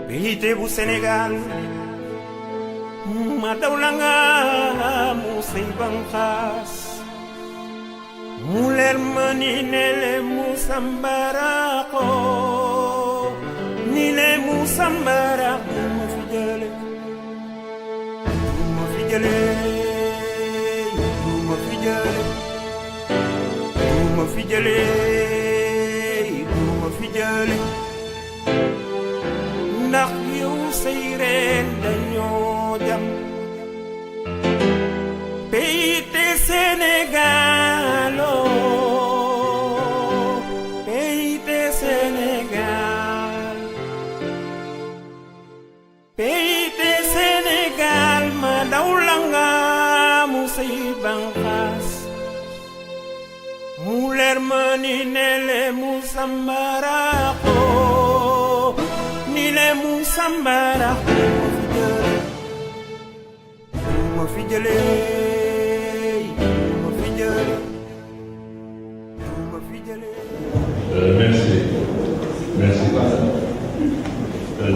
Pays bu Sénégal ma dawlanga musay bankas muler mani nele musambarako nile musambarako mafijale ndax yow say reen dañoo jam pays de Sénégal pays de Sénégal pays de Sénégal ma dawlanga mu say banqaas mu leer ma ni nele mu sambarako nile mu sambarako mafijale Merci.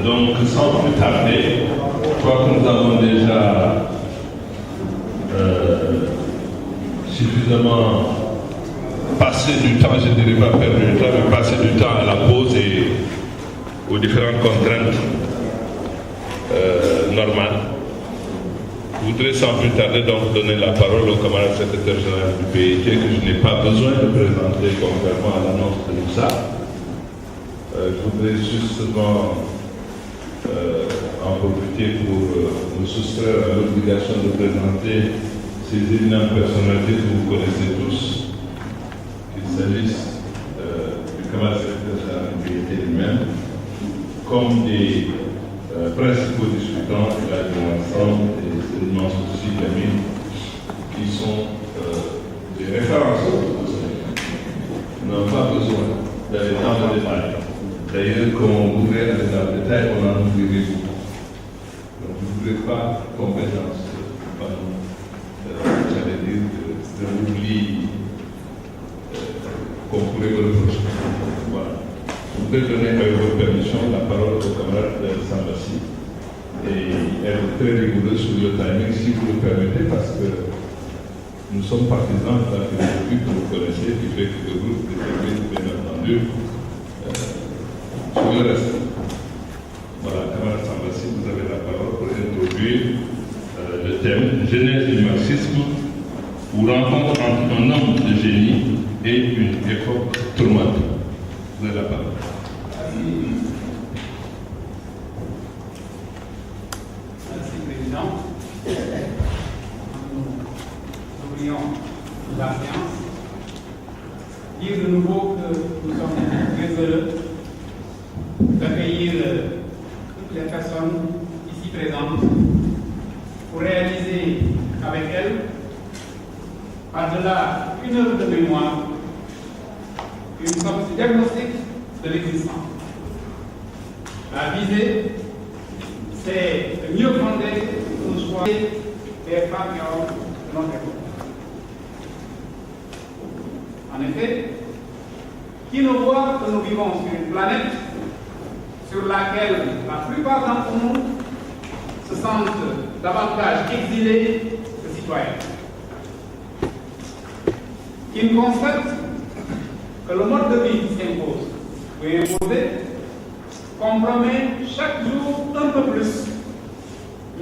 Donc, sans plus tarder, je crois que nous avons déjà suffisamment passé du temps, je ne dirais pas perdu du temps, mais passé du temps à la pause et aux différentes contraintes normales. Je voudrais sans plus tarder donc donner la parole au camarade secrétaire général du PIT que je n'ai pas besoin de présenter contrairement à l'annonce de Moussa. Je voudrais justement en profiter pour me soustraire à l'obligation de présenter ces éminentes personnalités que vous connaissez tous, qu'il s'agisse du camarade secrétaire général du PIT lui-même, comme des principaux discutants de la convention et des aussi d'amis qui sont des références. Nous n'avons pas besoin d'aller dans le détail. D'ailleurs, quand on voudrait aller dans le détail, on en oublierait beaucoup. Donc, je ne voudrais pas compétence, j'allais dire, de l'oubli qu'on pourrait me reprocher. Voilà. Je voudrais donner, avec votre permission, la parole au camarade Sambassi. Et être très rigoureux sur le timing, si vous le permettez, parce que nous sommes partisans de la philosophie que vous connaissez, qui fait que le groupe détermine, bien entendu, sur le reste. Voilà, camarade Sambassi, vous avez la parole pour introduire le thème Genèse du marxisme ou rencontre entre un homme de génie et une époque tourmentée. Vous avez la parole. La séance, dire de nouveau que nous sommes très heureux d'accueillir toutes les personnes ici présentes pour réaliser avec elles, par-delà une heure de mémoire, une sorte de diagnostic de l'existence. La visée, c'est de mieux fonder nos choix des femmes et hommes de notre époque. En effet, qui ne voit que nous vivons sur une planète sur laquelle la plupart d'entre nous se sentent davantage exilés que citoyens. Qui ne constate que le mode de vie qui s'impose ou est imposé compromet chaque jour un peu plus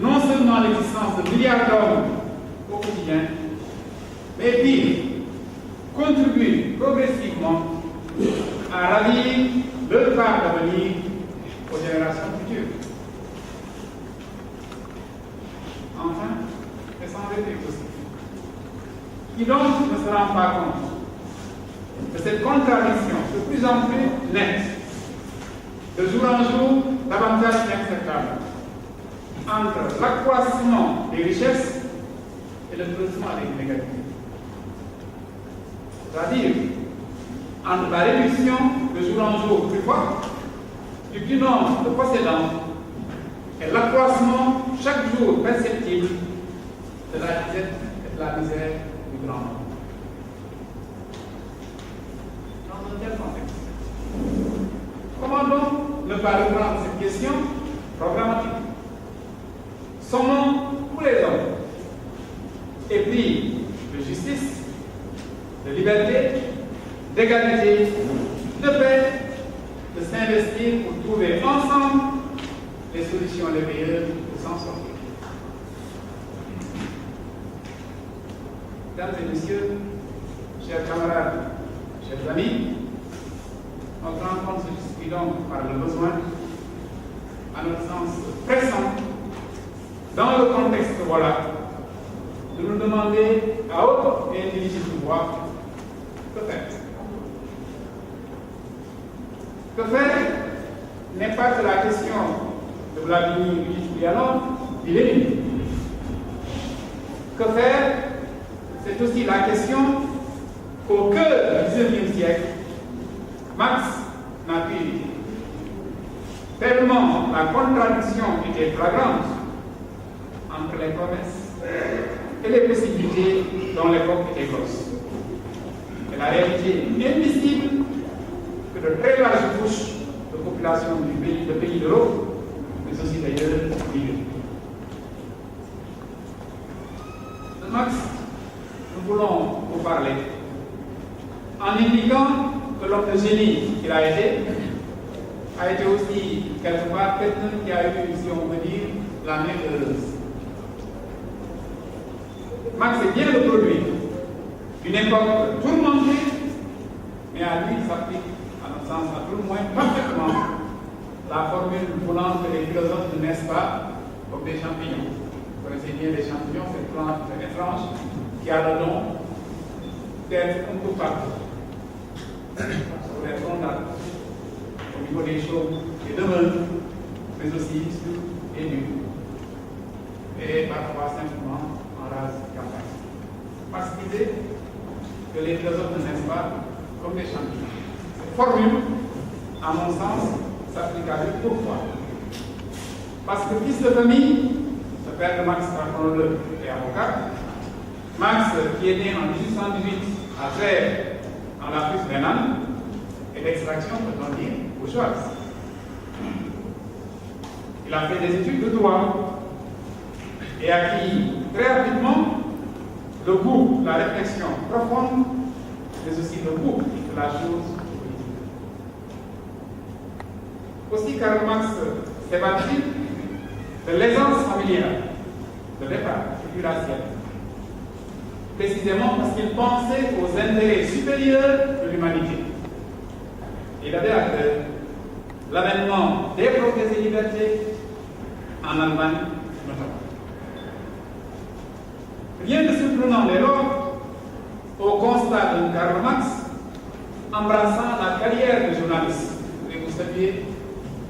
non seulement l'existence de milliards d'hommes au quotidien, mais pire, contribuer progressivement à ravir leur part d'avenir aux générations futures. Enfin, et sans être possible. Qui donc ne se rend pas compte de cette contradiction de plus en plus nette, de jour en jour davantage inacceptable, entre l'accroissement des richesses et le creusement des inégalités. C'est-à-dire entre la réduction de jour en jour plus forte du nombre de possédants et l'accroissement chaque jour perceptible de la disette et de la misère du grand nombre. Dans un tel contexte, comment donc ne pas reprendre cette question programmatique. Sommes tous les hommes épris de justice, de liberté, d'égalité, de paix, de s'investir pour trouver ensemble les solutions les meilleures pour s'en sortir. Mesdames et messieurs, chers camarades, chers amis, notre rencontre se justifie donc par le besoin, à notre sens pressant, dans le contexte voilà, de nous demander à haute et intelligible voix que faire. Que faire n'est pas que la question de Vladimir Ulyanov ni Lénine. Que faire, c'est aussi la question qu'au cœur du XIXe siècle, Marx n'a pu éviter. Tellement la contradiction était flagrante entre les promesses et les possibilités dont l'époque était grosse. Et la réalité invisible que de très larges couches de population de pays d'Europe, mais aussi d'ailleurs vivent. De Marx, nous voulons vous parler en indiquant que l'homme de génie qu'il a été aussi quelque part quelqu'un qui a eu, si on veut dire, la main heureuse. Marx est bien le produit d'une époque tourmentée, mais à lui s'applique, à notre sens, à tout le moins parfaitement, la formule voulant que les philosophes ne naissent pas comme des champignons. Vous connaissez bien les champignons, cette plante étrange qui a le don d'être un peu partout. Sur les troncs d'arbres, au niveau des chaumes et demeures, mais aussi sur les nus. Et parfois simplement en rase campagne. Parce qu'il disait que les philosophes ne naissent pas comme des champignons. Cette formule, à mon sens, s'applique à lui. Pourquoi? Parce que fils de famille, le père de Marx, rappelons-le, est avocat. Marx, qui est né en 1818 à Trèves, dans la Prusse rhénane, et d'extraction, peut-on dire, bourgeoise. Il a fait des études de droit et acquis très rapidement le goût, la réflexion profonde, mais aussi le goût de la chose politique. Aussi, Karl Marx s'est battu de l'aisance familiale, de l'épargne, du racial, précisément parce qu'il pensait aux intérêts supérieurs de l'humanité. Il avait à cœur l'avènement des progrès et libertés en Allemagne notamment. Rien de surprenant dès lors au constat de Karl Marx embrassant la carrière de journaliste. Et vous saviez,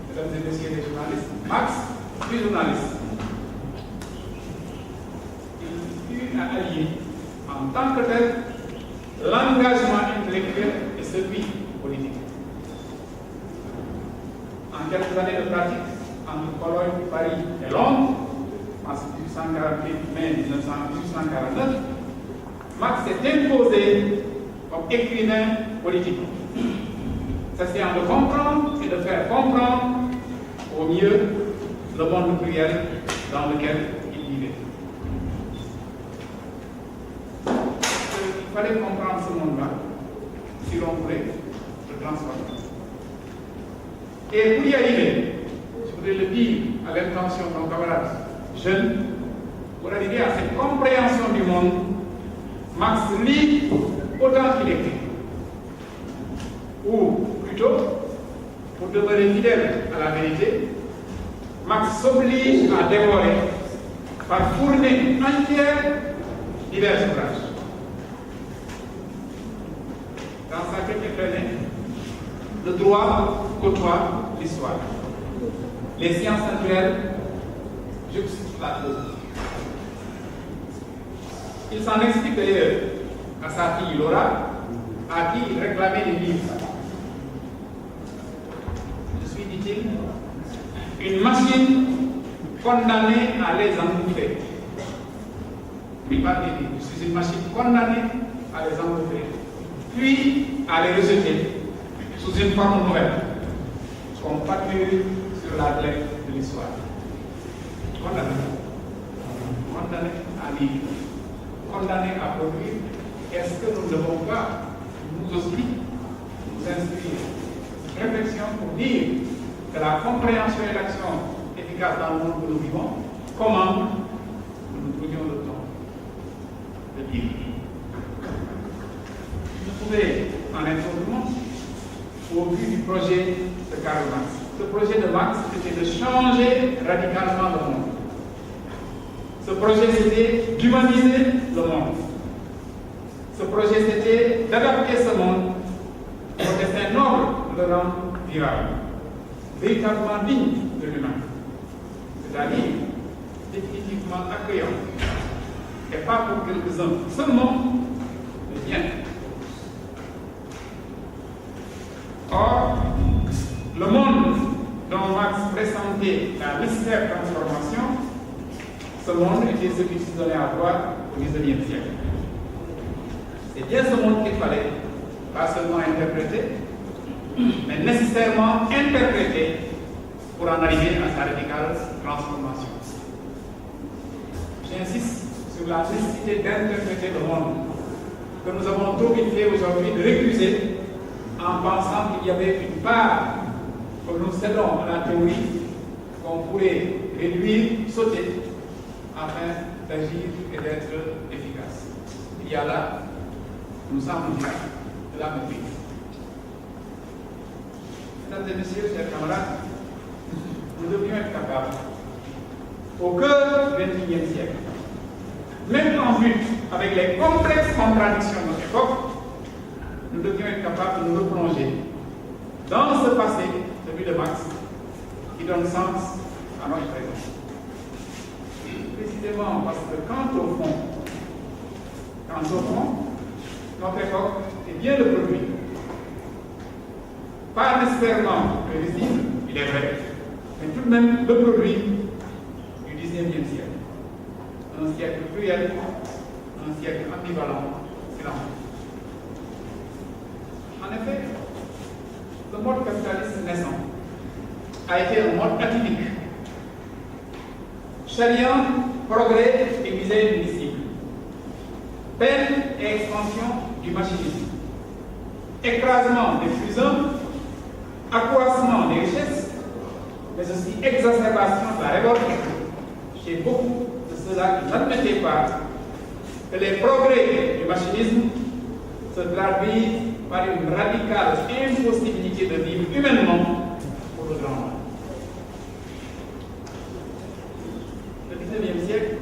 mesdames et messieurs les journalistes, Marx fut journaliste. Il fut à allier en tant que tel l'engagement intellectuel et celui politique. En quelques années de pratique, entre Cologne, Paris et Londres, en 1848, mai 1849, Marx s'est imposé comme écrivain politique, s'essayant de comprendre et de faire comprendre au mieux le monde pluriel dans lequel il vivait. Il fallait comprendre ce monde-là si l'on voulait le transformer. Et pour y arriver, je voudrais le dire à l'intention de nos camarades jeunes, pour arriver à cette compréhension du monde, Marx lit autant qu'il écrit. Ou plutôt, pour demeurer fidèle à la vérité, Marx s'oblige à dévorer par fournée entière divers ouvrages. Dans sa quête effrénée, le droit côtoie l'histoire. Les sciences naturelles juxtaposent la philosophie. Il s'en explique d'ailleurs à sa fille Laura, à qui il réclamait des livres. Je suis, dit-il, une machine condamnée à les engouffrer. Il parle des livres. Je suis une machine condamnée à les engouffrer, puis à les rejeter sous une forme nouvelle. comme pâture sur la glèbe de l'histoire. Condamné à vivre, condamné à produire. Est-ce que nous ne devons pas, nous aussi, nous inscrire réflexion pour dire que la compréhension et l'action efficace dans le monde que nous vivons commande que nous prenions le temps de vivre. Vous pouvez en introduire au vu du projet de Karl Marx. Ce projet de Marx était de changer radicalement le monde. Ce projet c'était d'humaniser le monde. Ce projet c'était d'adapter ce monde au destin noble de le rendre durable, véritablement digne de l'humain, c'est-à-dire définitivement accueillant, et pas pour quelques-uns seulement, mais bien. Or, le monde dont Marx pressentait la nécessaire transformation, ce monde était celui qui se donnait à voir au XIXe siècle. C'est bien ce monde qu'il fallait, pas seulement interpréter, mais nécessairement interpréter pour en arriver à sa radicale transformation. J'insiste sur la nécessité d'interpréter le monde que nous avons trop vite fait aujourd'hui de récuser en pensant qu'il y avait une part que nous cédons à la théorie qu'on pourrait réduire, sauter, afin d'agir et d'être efficace. Il y a là, nous semble bien, de la maîtrise. Mesdames et messieurs, chers camarades, nous devions être capables, au cœur du XXIe siècle, même en lutte avec les complexes contradictions de notre époque, nous devions être capables de nous replonger dans ce passé, celui de Marx, qui donne sens à notre présent. Précisément parce que quand au fond, notre époque est bien le produit, pas nécessairement prévisible, il est vrai, mais tout de même le produit du XIXe siècle. Un siècle cruel, un siècle ambivalent, silent. En effet, le mode capitaliste naissant a été un mode atypique, chariant progrès et misère indicible, peine et expansion du machinisme, écrasement des fusions, accroissement des richesses, mais aussi exacerbation de la révolte chez beaucoup de ceux-là qui n'admettaient pas que les progrès du machinisme se traduisent par une radicale impossibilité de vivre humainement pour le grand mal. Le XIXe siècle,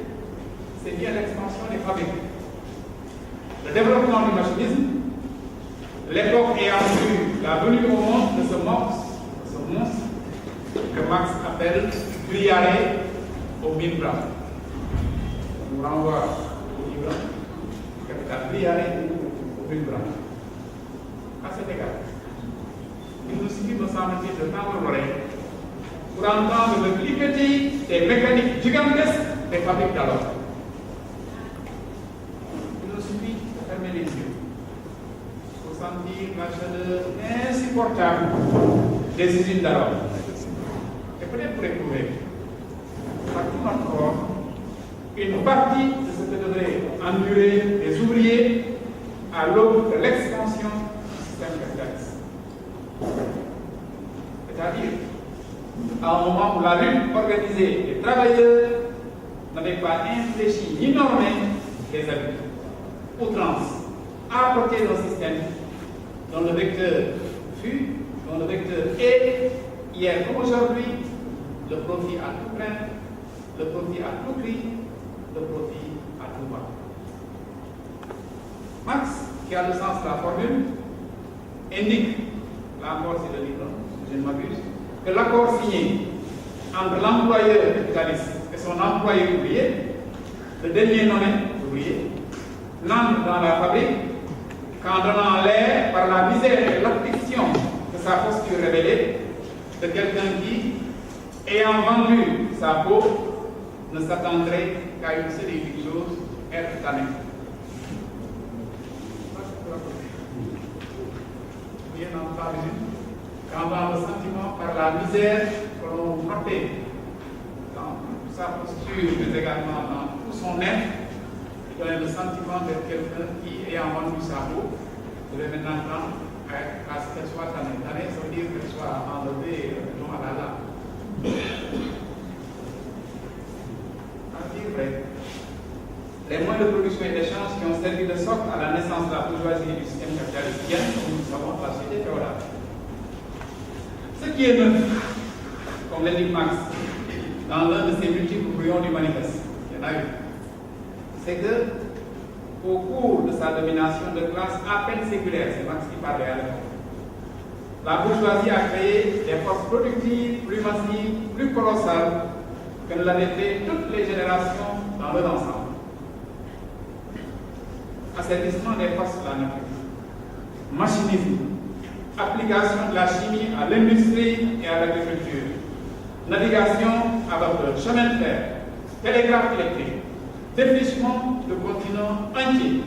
c'est bien l'expansion des fabriques, le développement du machinisme, l'époque ayant vu la venue au monde de ce monstre que Marx appelle Briaré aux 1000 bras. On nous renvoie au livre Capital, Briaré aux 1000 bras. À cet égard, il nous suffit, me semble-t-il, de tendre l'oreille pour entendre le cliquetis des mécaniques gigantesques des fabriques d'alors. Il nous suffit de fermer les yeux pour sentir la chaleur insupportable des usines d'alors. Et peut-être pour éprouver par tout notre corps une partie de ce que devraient endurer les ouvriers à l'aube de l'expansion du système capitaliste. C'est-à-dire, à un moment où la lutte organisée des travailleurs n'avait pas infléchi ni normé les habitudes. Outrance, à côté d'un système dont le vecteur fut, dont le vecteur est, hier comme aujourd'hui, le profit à tout prix, le profit à tout prix, le profit à tout bas. Marx, qui a le sens de la formule, indique, là encore c'est le livre, je ne m'abuse, que l'accord signé entre l'employeur capitaliste et son employé ouvrier, le dernier nommé ouvrier, n'entre dans la fabrique qu'en donnant l'air par la misère et l'affliction de sa posture révélée de quelqu'un qui, ayant vendu sa peau, ne s'attendrait qu'à une seule et unique chose, être tanné. Bien entendu, quand dans le sentiment par la la misère que l'on notait dans sa posture, mais également dans tout son être, donne le sentiment d'être quelqu'un qui, ayant vendu sa peau, devait maintenant tendre à ce qu'elle soit tannée. Tannée, ça veut dire qu'elle soit enlevée à la lame. À dire vrai, les moyens de production et d'échange qui ont servi de socle à la naissance de la bourgeoisie et du système capitaliste, comme nous savons, la société féodale. Ce qui est neuf, comme l'indique Marx, dans l'un de ses multiples brouillons du manifeste, il y en a eu, c'est que, au cours de sa domination de classe à peine séculaire, c'est Marx qui parlait à l'époque, la bourgeoisie a créé des forces productives plus massives, plus colossales que ne l'avaient fait toutes les générations dans leur ensemble. Asservissement des forces de la nature, machinisme, application de la chimie à l'industrie et à l'agriculture, navigation à vapeur, chemin de fer, télégraphe électrique, défrichement de continents entiers,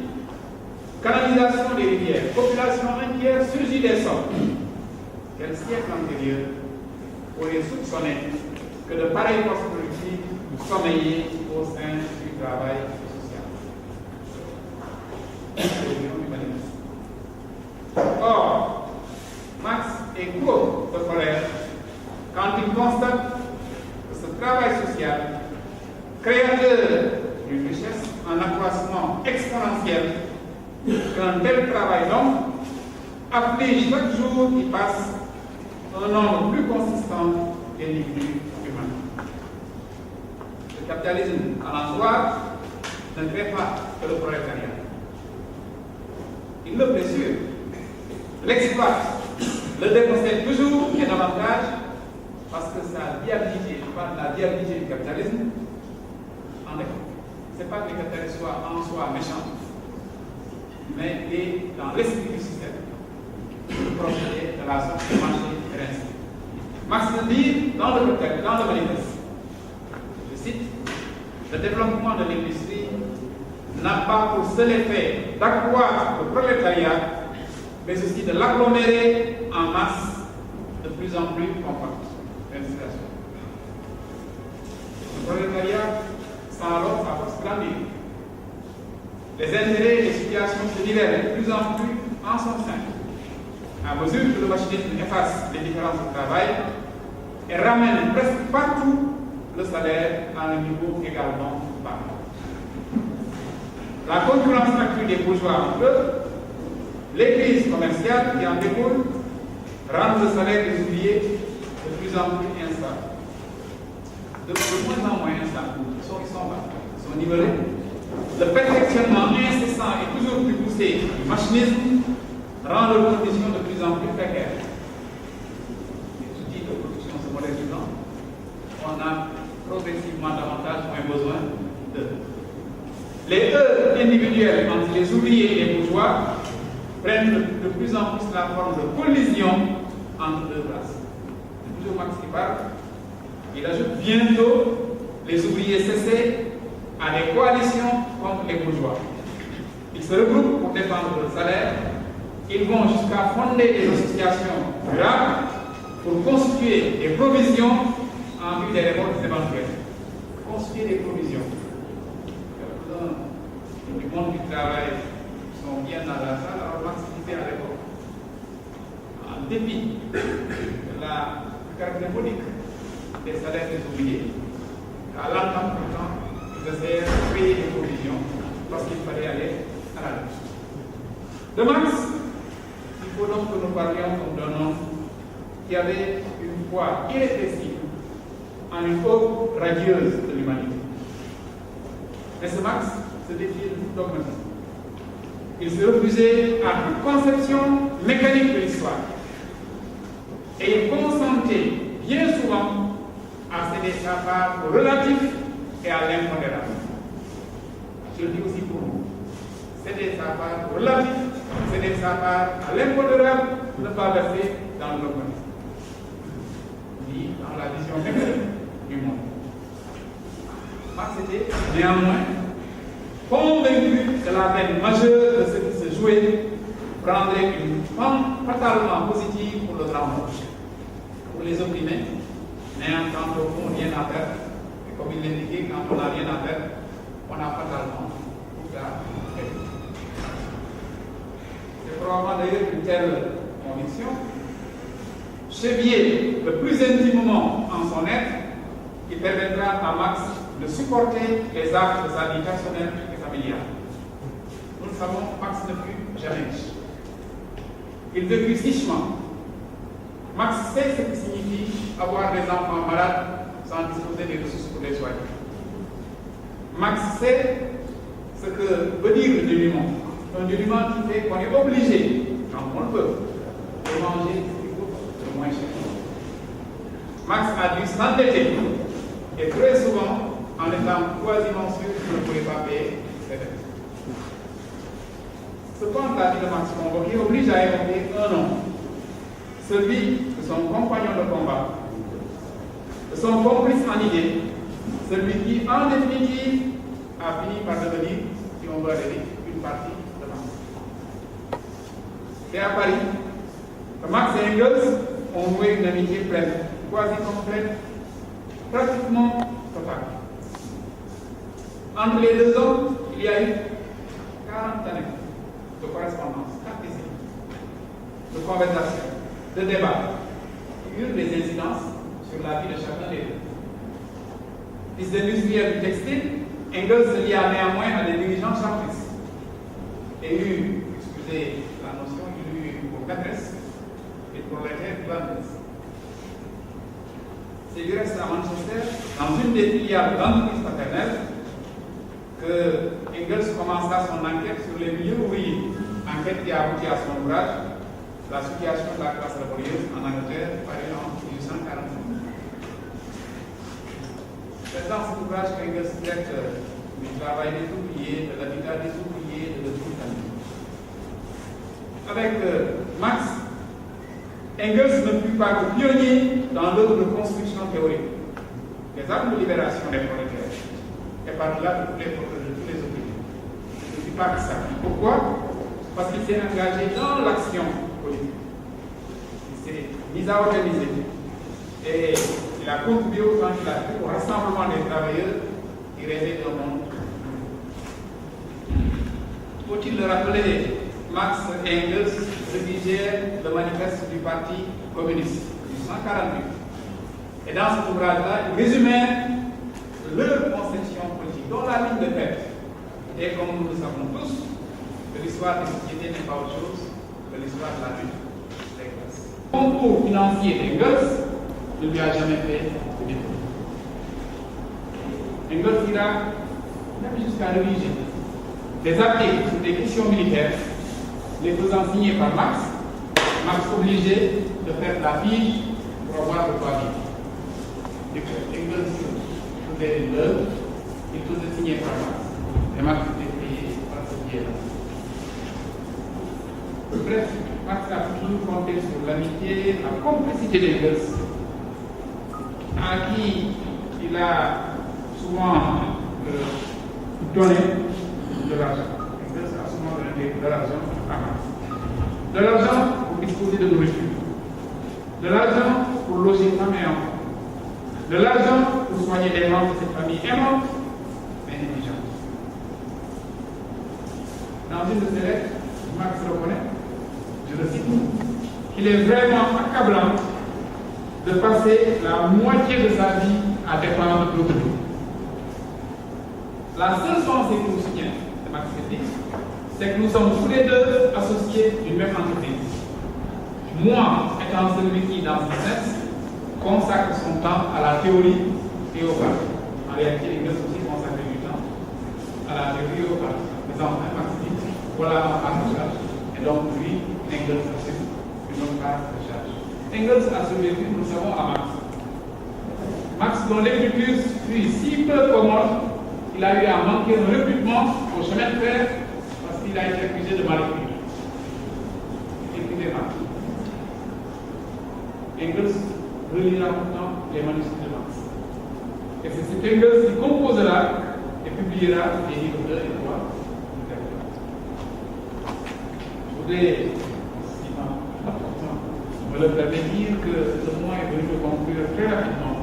canalisation des rivières, population entière surgit des sols. Quel siècle antérieur pourrait soupçonner que de pareilles forces politiques sommeillaient au sein du travail social. Or, Marx est court de colère quand il constate que ce travail social, créateur d'une richesse en accroissement exponentiel, qu'un tel travail d'homme afflige chaque jour qui passe un nombre plus consistant d'individus humains. Le capitalisme à l'endroit ne crée pas que le prolétariat. Il le blessure, l'exploite, le dépossède toujours et davantage parce que sa viabilité, je parle de la viabilité du capitalisme, en est. Ce n'est pas que le capitalisme soit en soi méchant, mais est dans l'esprit du système, le procédé de la sorte de marché terrestre. Marx dit dans le manifeste, je cite, le développement de l'industrie n'a pas pour seul effet d'accroître le prolétariat, mais aussi de l'agglomérer en masse de plus en plus compacte. Le prolétariat sans alors sa force grandir. Les intérêts et les situations se nivellent de plus en plus en son sein. À mesure que le machinisme efface les différences de travail et ramène presque partout le salaire à un niveau également bas. La concurrence accrue des bourgeois entre eux, les crises commerciales qui en découlent, rendent le salaire des ouvriers de plus en plus instable. De moins en moins instable. Ils sont bas, ils sont nivelés. Le perfectionnement incessant et toujours plus poussé du machinisme rend leurs conditions de plus en plus précaires. Les outils de production se modernisant, on a progressivement davantage moins besoin d'eux. Les heurts individuels entre les ouvriers et les bourgeois prennent de plus en plus la forme de collision entre deux classes. C'est toujours Marx qui parle. Il ajoute bientôt les ouvriers cessés à des coalitions contre les bourgeois. Ils se regroupent pour défendre leur salaire. Ils vont jusqu'à fonder des associations durables pour constituer des provisions en vue des révoltes éventuelles. Constituer des provisions. Du monde du travail sont bien dans la salle, alors Marx disait à l'époque, en dépit de la caractère modique des salaires des ouvriers, à l'entente pourtant, ils essayèrent de payer des provisions parce qu'il fallait aller à la lutte. De Marx, il faut donc que nous parlions comme d'un homme qui avait une foi irrépressible en une hope radieuse de l'humanité. Mais ce Marx se défiait de tout dogmatisme. Il se refusait à toute conception mécanique de l'histoire. Et il consentait bien souvent à céder sa part au relatif et à l'impondérable. Je le dis aussi pour vous. Céder sa part au relatif, céder sa part à l'impondérable, ne pas verser dans le dogmatisme, ni dans la vision mécanique du monde. Marx était néanmoins convaincu que la veine majeure de ce qui se jouait prendrait une forme fatalement positive pour le grand monde, pour pour les opprimés, n'ayant quand au fond rien à faire. Et comme il l'indiquait, quand on n'a rien à faire, on n'a pas d'argent pour faire. C'est probablement d'ailleurs une telle conviction, chevillée le plus intimement en son être, qui permettra à Max de supporter les actes de sa vie personnelle et familiale. Nous le savons, Max ne fut jamais riche. Il vécut richement. Max sait ce que signifie avoir des enfants malades sans disposer des ressources pour les soigner. Max sait ce que veut dire le dénuement. Un dénuement qui fait qu'on est obligé, quand on le peut, de manger ce qui coûte le moins cher. Max a dû s'endetter, et très souvent, en étant quasiment sûr qu'il ne pouvait pas payer ses dettes. Cependant, la vie de Max convoqué oblige à évoquer un nom, celui de son compagnon de combat, de son complice en idée, celui qui, en définitive, a fini par devenir, si on veut aller vite, une partie de Max. C'est à Paris que Max et Engels ont noué une amitié pleine, quasi complète, pratiquement totale. Entre les deux hommes, il y a eu 40 années de correspondance, 4 décennies, de conversation, de débat, qui eurent des incidences sur la vie de chacun des deux. Fils d'industriel du textile, Engels se lia néanmoins à des dirigeants chartistes et eut, excusez la notion, il eut pour maîtresse et prolétaire irlandaise. C'est du reste à Manchester, dans une des filiales d'entreprise paternelle, que Engels commença son enquête sur les milieux ouvriers, enquête qui a abouti à son ouvrage La situation de la classe laborieuse en Angleterre, paru en 1845. C'est dans cet ouvrage qu'Engels traite du travail des ouvriers, de l'habitat des ouvriers, de toute famille. Avec Max, Engels ne fut pas que pionnier dans l'œuvre de construction théorique des actes de libération des prolétaires et par-delà de tous les ouvriers. Ce ne fut pas que ça. Pourquoi? Parce qu'il s'est engagé dans l'action politique. Il s'est mis à organiser et il a contribué autant qu'il a pu au rassemblement des travailleurs qui rêvaient d'un monde. Faut-il le rappeler, Max et Engels rédigèrent le manifeste du Parti communiste du 148. Et dans cet ouvrage-là, ils résumèrent leur conception politique, dont la ligne de tête est, comme nous le savons tous, que l'histoire des sociétés n'est pas autre chose que l'histoire de la lutte des classes. Le concours financier d'Engels ne lui a jamais fait de défaut. Engels ira même jusqu'à rédiger des articles sur des questions militaires, les faisant signer par Max obligé de faire la fiche pour avoir le droit vivre. Engels faisait l'œuvre, il faisait signer par Max, et Max était payé par ce biais-là. Bref, Max a toujours compté sur l'amitié, la complicité d'Engels, à qui il a souvent donné de l'argent. Engels a souvent donné de l'argent à Max. De l'argent pour disposer de nourriture, de l'argent pour loger femme et enfants, de l'argent pour soigner les membres de cette famille aimante mais négligente. Dans une de ses lettres, Max reconnaît, je le cite, qu'il est vraiment accablant de passer la moitié de sa vie à dépendre d'autres. La seule chance que nous soutient, de Max dit, c'est que nous sommes tous les deux associés d'une même entreprise. Moi, étant celui qui, dans ce business, consacre son temps à la théorie et au pratique. En réalité, Engels aussi consacre du temps à la théorie et au pratique. Mais en fait, Max dit, voilà ma part de charge. Et donc, lui, Engels assume une autre part de charge. Engels a survécu, nous le savons, à Max. Max, dont l'écriture fut si peu commode, il a eu à manquer un recrutement au chemin de fer parce qu'il a été accusé de mal écrire. Écrivez Max. Engels relira pourtant les manuscrits de Max. Et c'est cet Engels qui composera et publiera les livres 2 et 3 du texte. Je voudrais, si important, me le permet de dire que le moment est venu de conclure très rapidement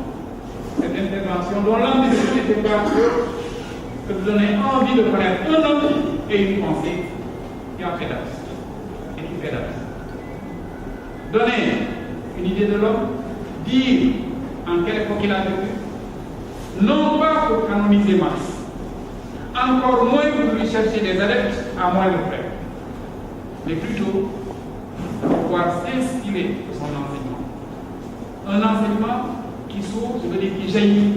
cette intervention dont l'ambition n'était pas que de donner envie de connaître un homme et une pensée qui en fait date et qui fait date. Donner une idée de l'homme, dire en quelle époque il a vécu, non pas pour canoniser Marx, encore moins pour lui chercher des adeptes à moindre frais, mais plutôt pour pouvoir s'inspirer de son enseignement. Un enseignement qui s'ouvre, je veux dire qui jaillit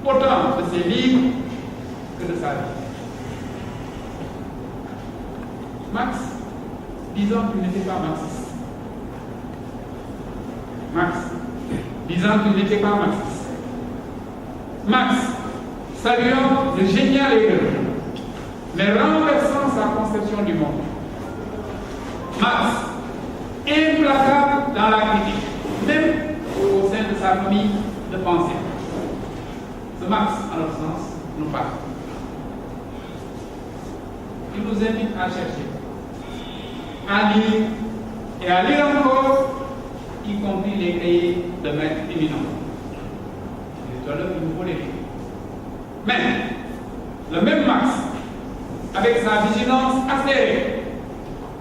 autant de ses livres que de sa vie. Marx, disant qu'il n'était pas marxiste. Marx, disant qu'il n'était pas marxiste. Marx, saluant le génial Hegel, mais renversant sa conception du monde. Marx, implacable dans la critique, même au sein de sa famille de pensée. Ce Marx, en notre sens, nous parle. Il nous invite à chercher, à lire et à lire encore, y compris les cahiers de maîtres éminents. C'est là qu'il nous faut les lire. Mais, le même Marx, avec sa vigilance acérée,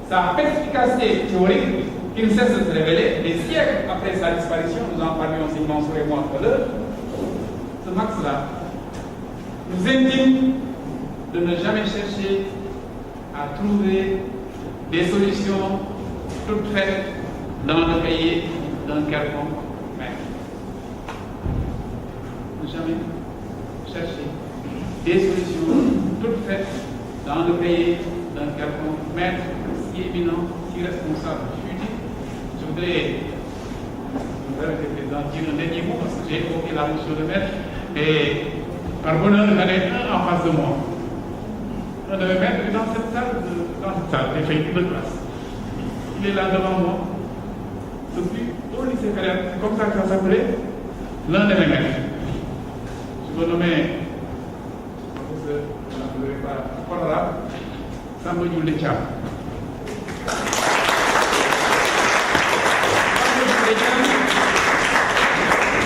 sa perspicacité théorique, qui ne cesse de se révéler, des siècles après sa disparition, nous en parlions aussi Mansour et moi tout à l'heure, ce Marx-là nous intime de ne jamais chercher à trouver des solutions toutes faites dans le cahier d'un quelconque maître. Ne jamais chercher des solutions toutes faites dans le cahier d'un quelconque maître si éminent, si responsable. Je voudrais, dire un dernier mot parce que j'ai évoqué la notion de maître et par bonheur j'en ai un en face de moi. Un de mes maîtres est dans cette salle, j'ai fait une classe. Il est là devant moi. Depuis au lycée Ferrer, c'est comme ça que ça s'appelait, l'un de mes maîtres. Je veux nommer, je ne veux pas honorable, Samba Dioulé Thiam.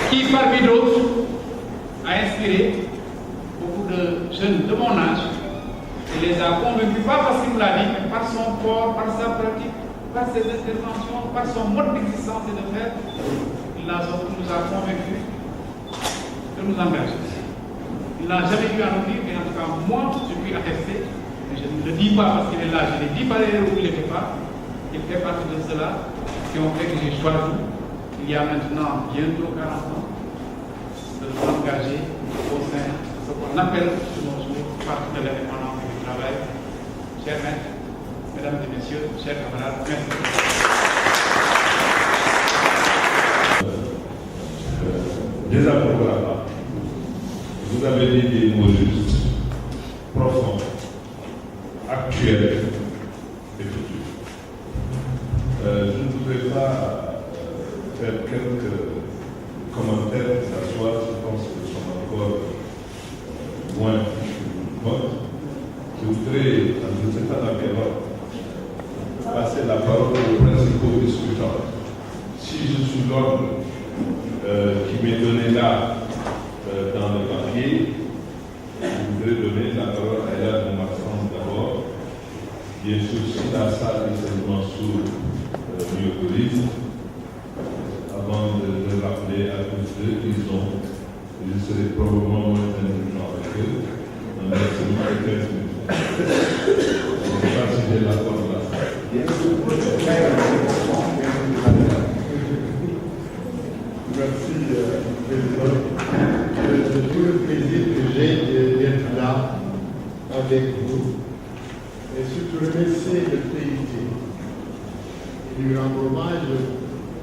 Qui, parmi d'autres, a inspiré beaucoup de jeunes de mon âge et les a convaincus, pas parce qu'il nous l'a dit, mais par son corps, par sa pratique, par ses interventions, par son mode d'existence et de faire, il nous a convaincus de nous engager. Il n'a jamais eu à nous dire, mais en tout cas, moi, je puis attester, mais je ne le dis pas parce qu'il est là, je ne dis pas où il n'était pas, il fait partie de cela qui ont fait que j'ai choisi, il y a maintenant bientôt 40 ans, de s'engager au sein de ce qu'on appelle de nos jours partie de l'indépendance et du travail. Chers maîtres, mesdames et messieurs, chers camarades, merci. Déjà pour la part, vous avez dit des mots justes, profonds, actuels et futurs. Je ne voudrais pas faire quelques commentaires, que ça soit, je pense que sont encore loin du vote. Je voudrais, je ne sais pas dans quel ordre, passer la parole aux principaux discutants. Si je suis l'ordre qui m'est donné là dans le papier, je voudrais donner la parole à Yad Marsan d'abord. Bien sûr, si la salle est seulement sous myotorise, avant de rappeler à tous ceux qu'ils ont, je serai probablement moins indulgent avec eux, dans les seulement 15 minutes. Je ne sais pas si j'ai la parole là. Merci, Président. C'est tout le plaisir que j'ai d'être là avec vous et surtout remercier le PIT et lui rendre hommage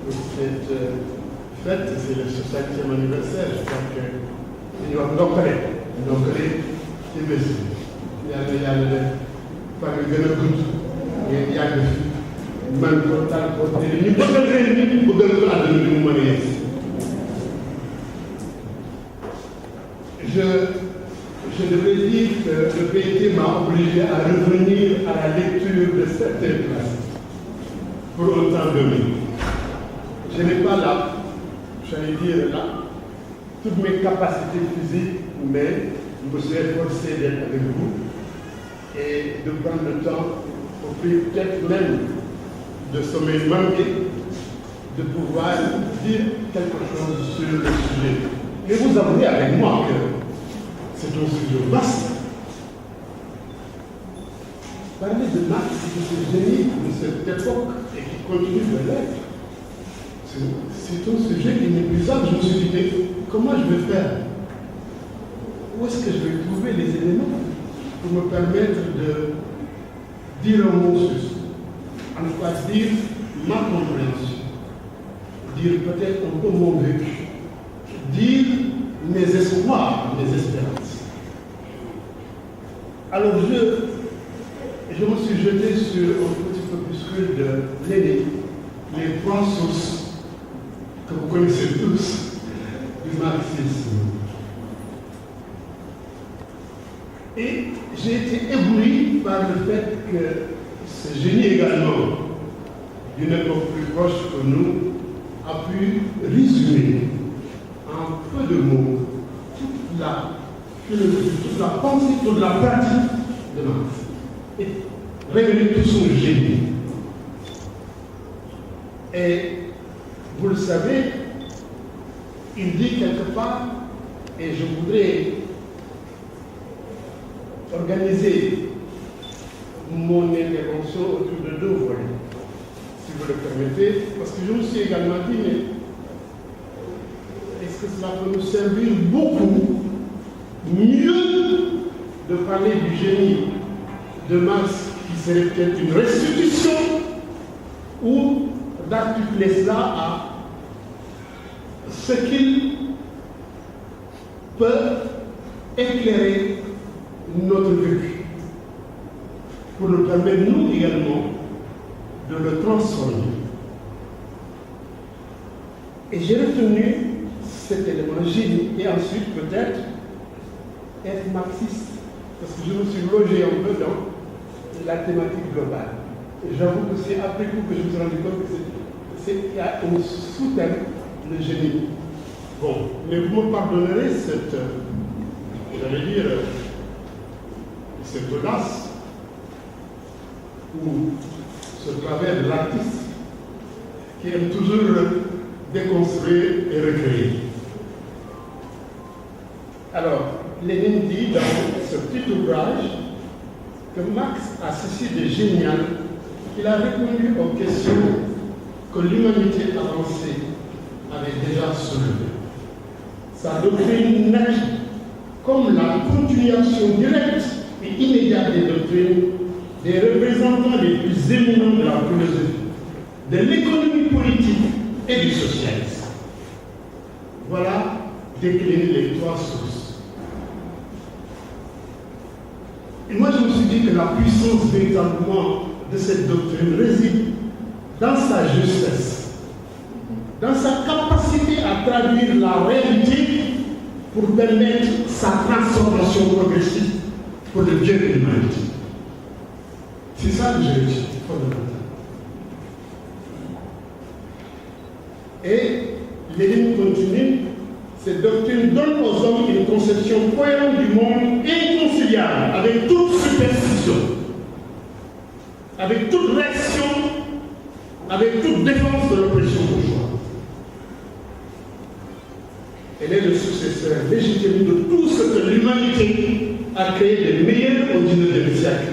pour cette fête, c'est le 60e anniversaire. Je crois que nous avons ci bés bi yàlla def fan yu gën a gudd ngeen yàgg fi man ko tal ko te ñu bëggal réew mi bëggal ko àdduna bi mu mën a yegg. Je devrais dire que le PIT m'a obligé à revenir à la lecture de certaines classes pour un temps donné. je n'ai pas là, j'allais dire là, toutes mes capacités physiques, mais je me serais forcé d'être avec vous et de prendre le temps, peut-être même de sommeil manqué, de pouvoir dire quelque chose sur le sujet. Mais vous avouez avec moi que c'est un sujet vaste. Parler de Marx, de ce génie de cette époque et qui continue de l'être, c'est un sujet inépuisable. Je me suis dit, comment je vais faire? Où est-ce que je vais trouver les éléments pour me permettre de dire un mot sur ça? En tout cas, dire ma compréhension, dire peut-être un peu mon vécu, dire mes espoirs, mes espérances. Alors je me suis jeté sur un petit opuscule de Lénine, les trois sources que vous connaissez tous du marxisme. Et j'ai été ébloui par le fait que ce génie également, d'une époque plus proche que nous, a pu résumer en peu de mots toute la philosophie, toute la pensée, toute la pratique de Marx. Et révéler tout son génie. Et vous le savez, il dit quelque part, et je voudrais organiser mon intervention autour de deux volets, si vous le permettez, parce que je me suis également dit, mais est-ce que cela peut nous servir beaucoup mieux de parler du génie de Marx, qui serait peut-être une restitution, ou d'articuler cela à ce qu'il peut éclairer notre vécu, pour nous permettre, nous également, de le transformer. Et j'ai retenu cet élément génie, et ensuite peut-être être marxiste, parce que je me suis logé un peu dans la thématique globale. Et j'avoue que c'est après coup que je me suis rendu compte qu'il y a un sous-thème, le génie. Bon, mais vous me pardonnerez cette, j'allais dire, cette audace, ou ce travers de l'artiste, qui aime toujours déconstruire et recréer. Alors, Lénine dit dans ce petit ouvrage que Marx a ceci de génial qu'il a répondu aux questions que l'humanité avancée avait déjà soulevées. Sa doctrine naît comme la continuation directe et immédiate des doctrines des représentants les plus éminents de la philosophie, de l'économie politique et du socialisme. Voilà décliner les trois sources. Et moi, je me suis dit que la puissance véritablement de cette doctrine réside dans sa justesse, dans sa capacité à traduire la réalité pour permettre sa transformation progressive pour le bien de l'humanité. C'est ça que j'ai dit, fondamental. Et Lénine continue, cette doctrine donne aux hommes une conception cohérente du monde inconciliable avec toute superstition, avec toute réaction, avec toute défense de l'oppression bourgeoise. Elle est le successeur légitime de tout ce que l'humanité a créé de meilleur au XIXe siècle.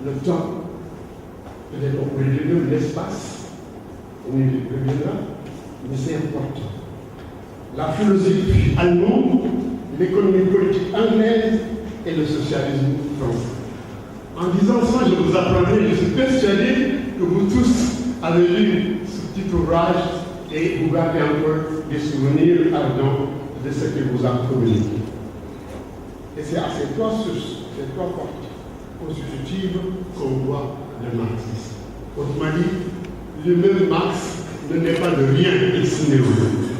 Le temps, peut-être on pourrait dire l'espace, on y reviendra, mais c'est important. La philosophie allemande, l'économie politique anglaise et le socialisme français. En disant ça, je vous apprendrai, je suis persuadé que vous tous avez lu ce petit ouvrage et vous gardez encore des souvenirs ardents de ce que vous a communiqué. Et c'est à ces trois sources, ces trois parties constitutives qu'on voit le marxisme. Autrement dit, le même Marx ne naît pas de rien ex nihilo.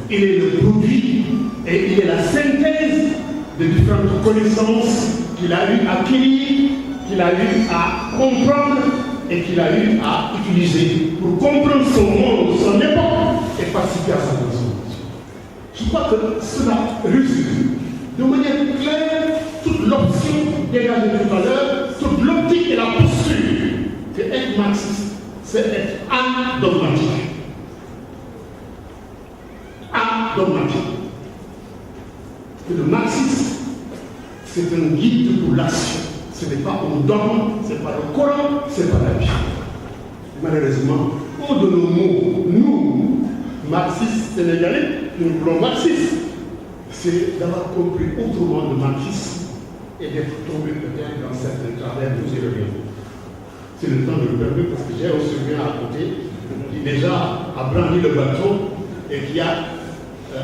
Il est le produit et il est la synthèse de différentes connaissances qu'il a eu à acquérir, qu'il a eu à comprendre et qu'il a eu à utiliser pour comprendre son monde, son époque et participer à sa transformation. Je crois que cela résume de manière claire toute l'option dégagée tout à l'heure, toute l'optique et la posture que être marxiste, c'est être adogmatique. Adogmatique. Le marxisme, c'est un guide pour l'action. Ce n'est pas un dogme, ce n'est pas le Coran, ce n'est pas la Bible. Malheureusement, au de nos mots, nous, marxistes sénégalais, nous voulons marxistes, c'est d'avoir compris autrement le marxisme et d'être tombé peut-être dans certains travers nous y reviendrons. C'est le temps de le permettre parce que j'ai un souvenir à côté qui déjà a brandi le bâton et qui a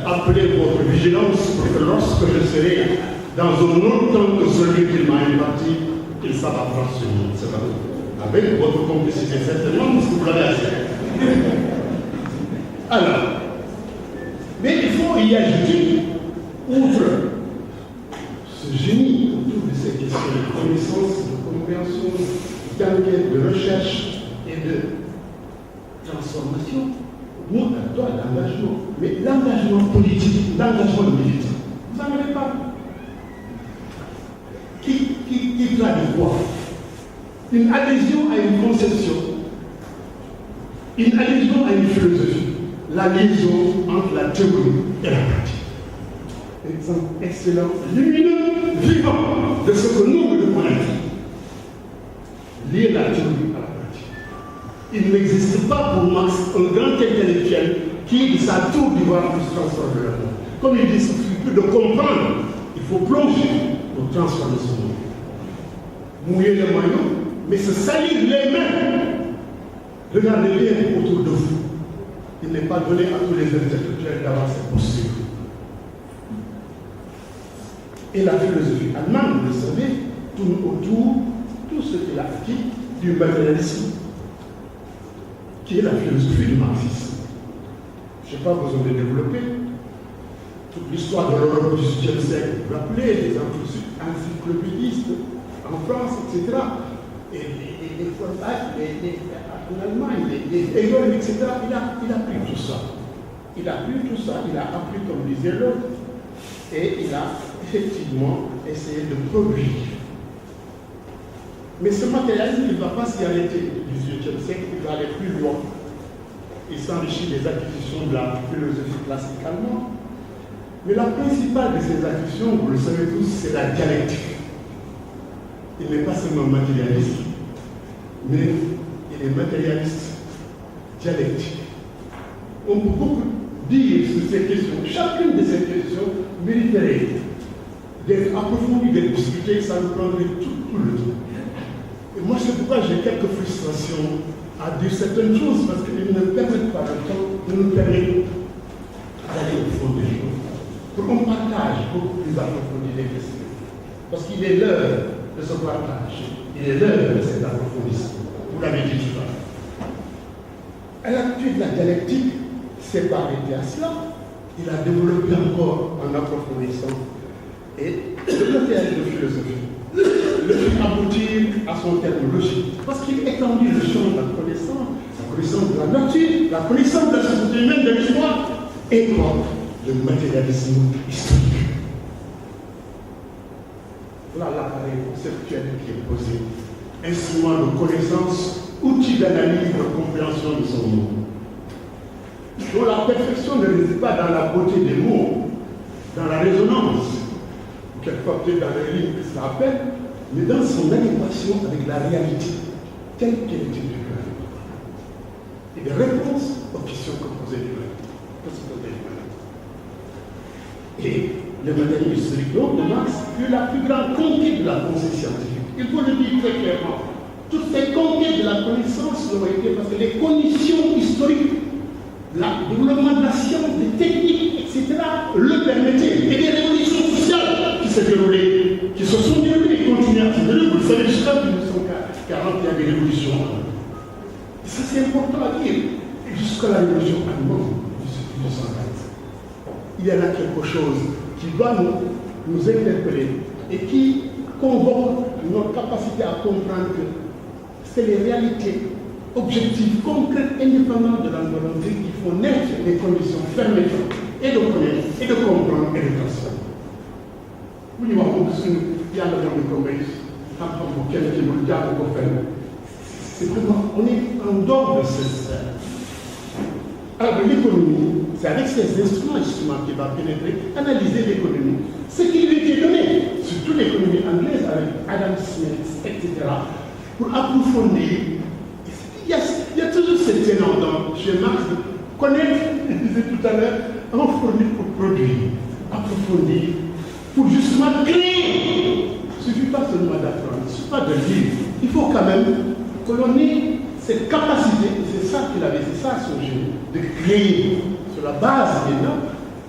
appelé votre vigilance pour que lorsque je serai dans un autre temps que celui qu'il m'a imparti, il s'abattra sur nous. C'est pas vous. Avec votre complicité, certainement, parce que vous l'avez assez. Alors, mais il faut y ajouter, outre ce génie autour de ces questions de connaissance, de compréhension, d'enquête, de recherche et de transformation, nous, on doit l'engagement. Mais l'engagement politique, l'engagement militant, vous n'en avez pas. Qui traduit quoi? Une adhésion à une conception, une adhésion à une philosophie, la liaison entre la théorie et la pratique. Exemple excellent, lumineux, vivant de ce que nous devons être. Lier la théorie à la pratique. Il n'existe pas pour Marx un grand intellectuel qui, de sa tour d'ivoire, puisse transformer le monde. Comme il dit, il suffit plus de comprendre, il faut plonger pour transformer son monde. Mouiller les maillots, mais se salir les mains. Regardez bien autour de vous. Il n'est pas donné à tous les intellectuels d'avoir cette posture. Et la philosophie allemande, vous le savez, tourne autour tout ce qu'il a acquis du matérialisme, qui est la philosophie du marxisme. Je n'ai pas besoin de développer toute l'histoire de l'Europe du XVIIe siècle. Vous vous rappelez, les encyclopédistes en France, etc. Et les Feuerbach, en Allemagne, les Hegel, etc. Il a pris tout ça. Il a pris tout ça, il a appris comme disait l'autre, et il a effectivement essayé de produire. Mais ce matérialisme, il ne va pas s'y arrêter du XVIIIe siècle, il va aller plus loin. Il s'enrichit des acquisitions de la philosophie classique allemande. Mais la principale de ces acquisitions, vous le savez tous, c'est la dialectique. Il n'est pas seulement matérialiste, mais il est matérialiste dialectique. On peut beaucoup dire sur ces questions. Chacune de ces questions mériterait d'être approfondie, d'être discutée, ça nous prendrait tout le temps. Et moi, c'est pourquoi j'ai quelques frustrations à dire certaines choses, parce qu'elles ne permettent pas le temps de nous permettre d'aller au fond des choses, pour qu'on partage beaucoup plus approfondi les questions. Parce qu'il est l'heure de ce partage, il est l'heure de cet approfondissement. Vous l'avez dit tout à l'heure. À l'actu de la dialectique, c'est pas arrêté à cela, il a développé encore en approfondissant. Et le matériel de philosophie le fait aboutir à son terme logique. Parce qu'il étendit le champ de la connaissance de la nature, la connaissance de la société humaine, de l'histoire, et quoi? Le matérialisme historique. Voilà l'appareil conceptuel qui est posé. Instrument de connaissance, outil d'analyse, de compréhension de son monde. Donc la perfection ne réside pas dans la beauté des mots, dans la résonance, quelquefois peut-être dans les lignes que cela appelle, mais dans son adéquation avec la réalité, telle qu'elle est du cœur. Et des réponses aux questions que posait l'humanité. Et le matériel historique de Marx fut la plus grande conquête de la pensée scientifique. Il faut le dire très clairement. Toutes ces conquêtes de la connaissance ont été parce que les conditions historiques, le développement de la science, des techniques, etc., le permettaient. Et des révolutions sociales qui s'est déroulées, qui se sont déroulées et continuent à se dérouler. Vous le savez, jusqu'à 1940, il y a des révolutions. Et ça, c'est important à dire. Et jusqu'à la révolution allemande, 1940. Il y a là quelque chose qui doit nous interpeller et qui convoque notre capacité à comprendre que c'est les réalités objectives, concrètes, indépendantes de la volonté qui font naître les conditions permettant et de connaître, et de comprendre, et de transformer. Vous n'y voyez pas qu'il y a le commerce, c'est vraiment, on est en dehors de cette sphère. Alors l'économie, c'est avec ces instruments qu'il va pénétrer, analyser l'économie, ce qui lui était donné, surtout l'économie anglaise avec Adam Smith, etc., pour approfondir. Il y a toujours cette tendance chez Marx de connaître, je disais tout à l'heure, avant fournir pour produire, approfondir, pour justement créer. Il ne suffit pas seulement d'apprendre, il ne suffit pas de lire. Il faut quand même que l'on ait cette capacité, et c'est ça qu'il avait, c'est ça son génie, de créer sur la base maintenant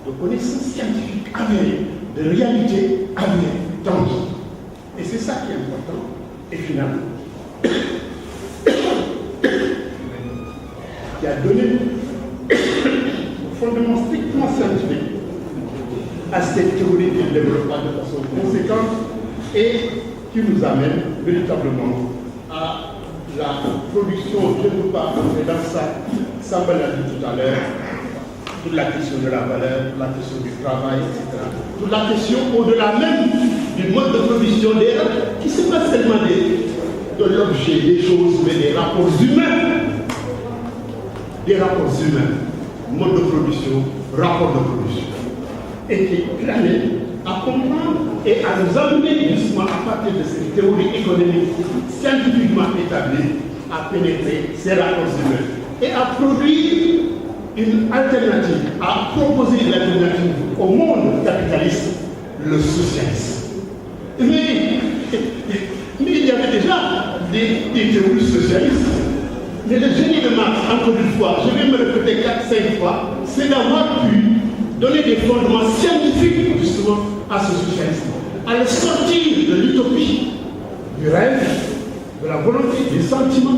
de connaissances scientifiques avérées, de réalités avérées, tangibles. Et c'est ça qui est important. Et finalement, qui a donné un fondement strictement scientifique à cette théorie qui développe de façon conséquente et qui nous amène véritablement à la production, je ne peux pas entrer dans ça, Samba l'a dit tout à l'heure, toute la question de la valeur, toute la question du travail, etc. Toute la question au-delà même du mode de production qui ne sont pas seulement de l'objet, des choses, mais des rapports humains. Des rapports humains, mode de production, rapport de production. Et qui l'amène à comprendre et à nous amener justement à partir de cette théorie économique scientifiquement établie à pénétrer ces rapports humains et à produire une alternative, à proposer une alternative au monde capitaliste, le socialisme. Mais il y avait déjà des théories socialistes. Mais le génie de Marx, encore une fois, je vais me répéter 4-5 fois, c'est d'avoir pu donner des fondements scientifiques justement à ce socialisme, à le sortir de l'utopie, du rêve, de la volonté, des sentiments,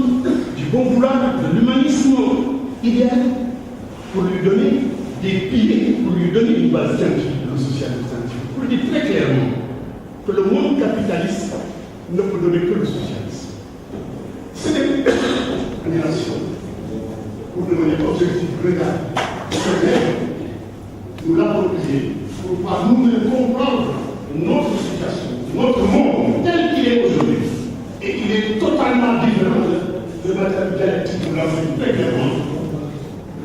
du bon vouloir, de l'humanisme idéal, pour lui donner des piliers, pour lui donner une base scientifique, le socialisme scientifique, pour lui dire très clairement que le monde capitaliste ne peut donner que le socialisme. Ce n'est pas une nation pour devenir objectif, regarde, nous l'approprier pour pouvoir nous-mêmes comprendre notre situation, notre monde tel qu'il est aujourd'hui. Et il est totalement différent de notre dialectique, nous l'avons vu très clairement.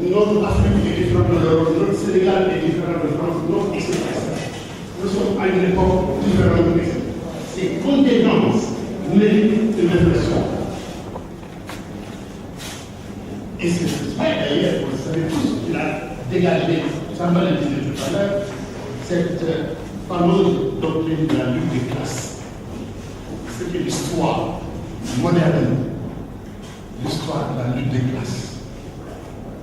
Notre Afrique est différente de l'Europe, notre Sénégal est différent de France, notre etc. Nous sommes à une époque différente de ces contingences méritent une réflexion. Et c'est d'ailleurs, vous savez tous, qu'il a dégagé, ça m'a dit tout à l'heure, cette fameuse doctrine de la lutte des classes. C'est l'histoire moderne, l'histoire de la lutte des classes.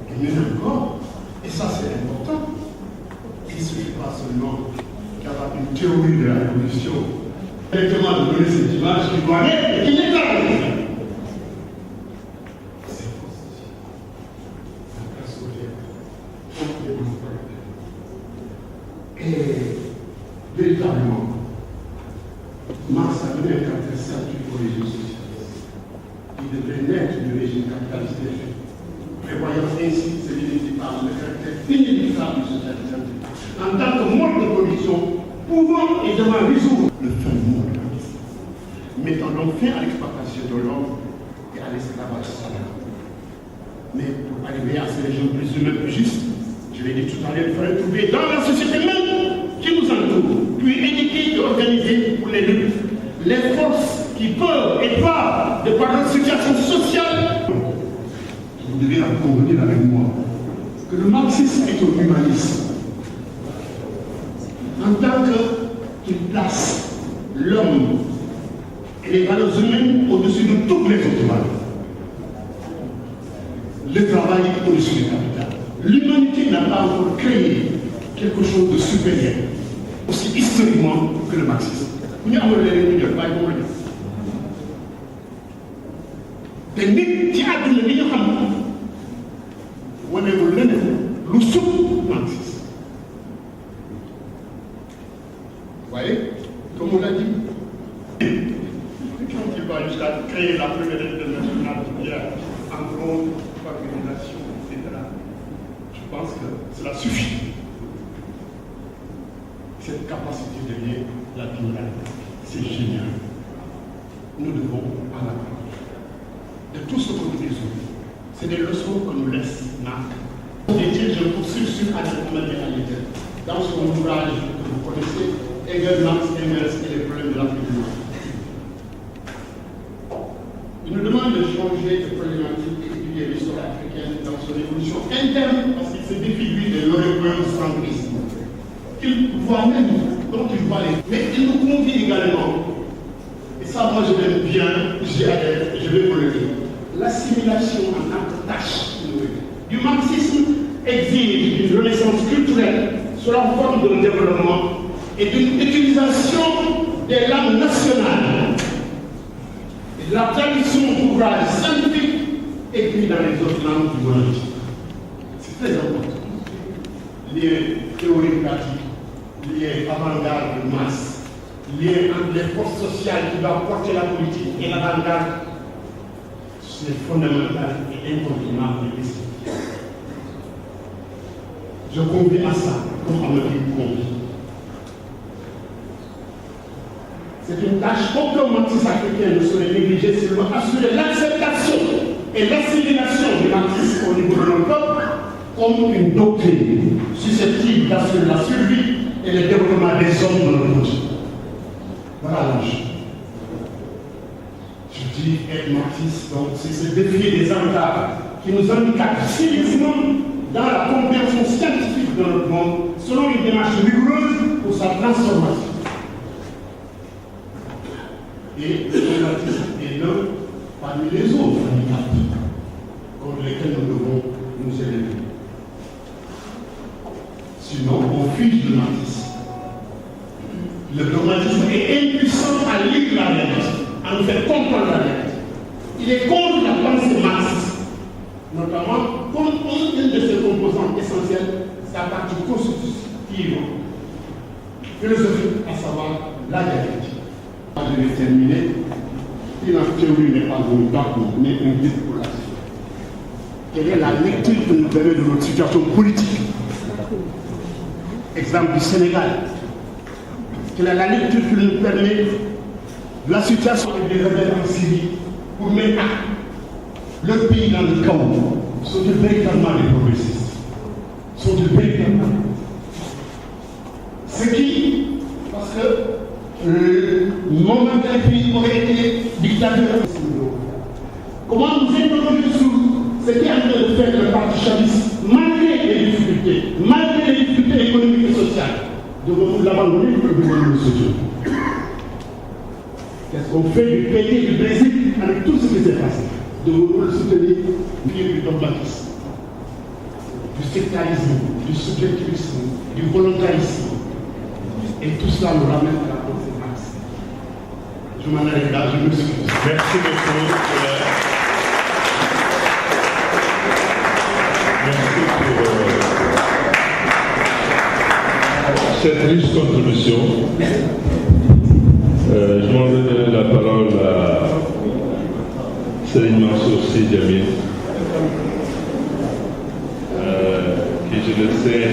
Et mieux encore, et ça c'est important, il ne suffit pas seulement d'avoir une théorie de la révolution, directement de donner cette image qui doit être et qui n'est pas révolution. Et véritablement, Marx a donné un caractère scientifique au régime socialiste. Il devrait naître du régime capitaliste, prévoyant ainsi celui qui parle le caractère inéluctable du socialisme en tant que mode de production pouvant et devant résoudre le fin du monde, mettant donc fin à l'exploitation de l'homme et à l'esclavage salarial. Mais pour arriver à ces régions plus humaines, plus justes, je l'ai dit tout à l'heure, il faudrait trouver dans la société même qui nous entoure, puis éduquer et organiser pour les luttes, les forces qui peuvent et doivent, de par notre situation sociale. Vous devez en convenir avec moi que le marxisme est un humanisme. En tant qu'il place l'homme et les valeurs humaines au-dessus de toutes les autres valeurs. Le travail est au-dessus du capital. L'humanité n'a pas encore créé quelque chose de supérieur, aussi historiquement que le marxisme. Nous avons les réunions, pas comme le te nit ci àdduna li ñu xam wanewul leneen lu sut marxisme. Vous voyez, comme on l'a dit, quand il va jusqu'à créer la première école suffit. Cette capacité de lire la criminalité, c'est génial. Nous devons en apprendre. De tout ce que nous faisons, c'est des leçons que nous laisse Marc. Je poursuis sur Adèle Aliter dans son ouvrage que vous connaissez, Hegel, Marx, Engels et les problèmes de l'Afrique du Nord. Il nous demande de changer de problématique et d'étudier l'histoire africaine dans son évolution interne parce qu'il se défie lui de l'européen centrisme. Qu'il voit même, dont il voit les. Mais il nous convie également, et ça moi je l'aime bien, j'y adhère, je vais vous le dire, l'assimilation en tant que tâche du marxisme exige une renaissance culturelle sur la forme de développement et d'une utilisation des langues nationales et de la tradition d'ouvrages scientifiques écrits dans les autres langues du monde. C'est très important. Lié théorie pratique, lié avant-garde de masse, lié entre les forces sociales qui doivent porter la politique et l'avant-garde, c'est fondamental et incontournable de l'esprit. Je convie à ça, comme on me dit convie. C'est une tâche qu'aucun marxiste africain ne saurait négliger, c'est de assurer l'acceptation et l'assimilation du marxisme au niveau de notre peuple comme une doctrine susceptible d'assurer la survie et le développement des hommes dans le monde. Voilà l'enjeu. Je dis être marxiste, donc c'est se défier des entraves qui nous handicapent sérieusement dans la compréhension scientifique de notre monde selon une démarche rigoureuse pour sa transformation. Et le marxisme est l'un parmi les autres handicaps contre lesquels nous devons nous élever. Sinon, on fige le marxisme. Le dogmatisme est impuissant à lire la réalité, à nous faire comprendre la réalité. Il est contre la pensée marxiste, notamment contre une de ses composantes essentielles, sa partie constitutive, philosophique, à savoir la dialectique. Je vais terminer. Si la théorie n'est pas un dogme, mais un guide pour l'action. Quelle est la lecture que nous permet de notre situation politique? Exemple du Sénégal. Quelle est la lecture qui nous permet de la situation des rebelles en Syrie pour mettre le pays dans le chaos? Sont-ils véritablement des progressistes? Sont-ils véritablement? Ce qui, parce que moment de la pays aurait été dictateur. Comment nous interroger sur ce qui est en train de faire le parti chaviste, malgré les difficultés économiques et sociales? Devons-nous l'abandonner ou devons-nous le soutenir? Qu'est-ce qu'on fait du pays du Brésil avec tout ce qui s'est passé? Devons-nous le soutenir via du dogmatisme, du sectarisme, du subjectivisme, du volontarisme? Et tout cela nous ramène à la pensée marxiste. Je m'en arrête là, je m'excuse. Merci beaucoup. Merci pour cette riche contribution. Je m'en vais donner la parole à Serigne Mansour Sy Djamil, qui, je le sais,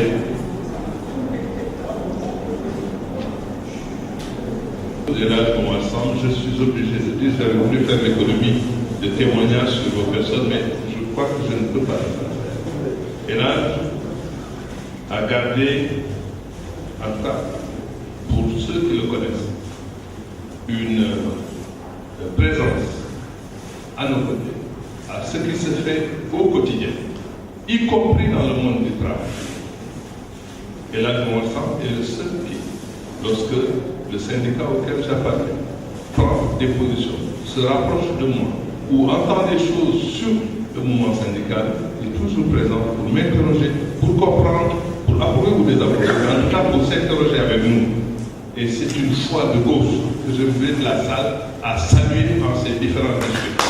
et là, comme ensemble, je suis obligé de dire, j'avais voulu faire l'économie de témoignages sur vos personnes, mais je crois que je ne peux pas. Et là, à garder, en tout cas, pour ceux qui le connaissent, une présence à nos côtés, à ce qui se fait au quotidien, y compris dans le monde du travail. Et là, comme ensemble, est le seul qui, lorsque le syndicat auquel j'appartiens prend des positions, se rapproche de moi ou entend des choses sur le mouvement syndical, est toujours présent pour m'interroger, pour comprendre, pour approuver ou désapprouver, en tout cas pour s'interroger avec nous. Et c'est une foi de gauche que je vais de la salle à saluer dans ces différents discours.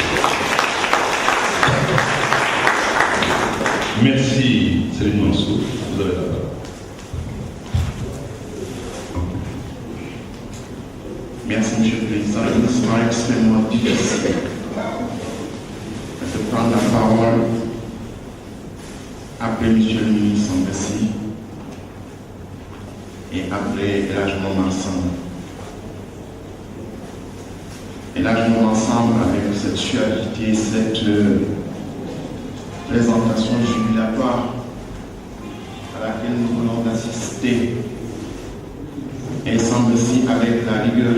Merci, Serigne Mansour, vous avez la parole. Merci, Monsieur le Président. Il sera extrêmement difficile de prendre la parole après Monsieur le Ministre Ambassi et après élargement ensemble. Élargement ensemble avec cette suavité, cette présentation jubilatoire à laquelle nous voulons assister, et semble-t-il avec la rigueur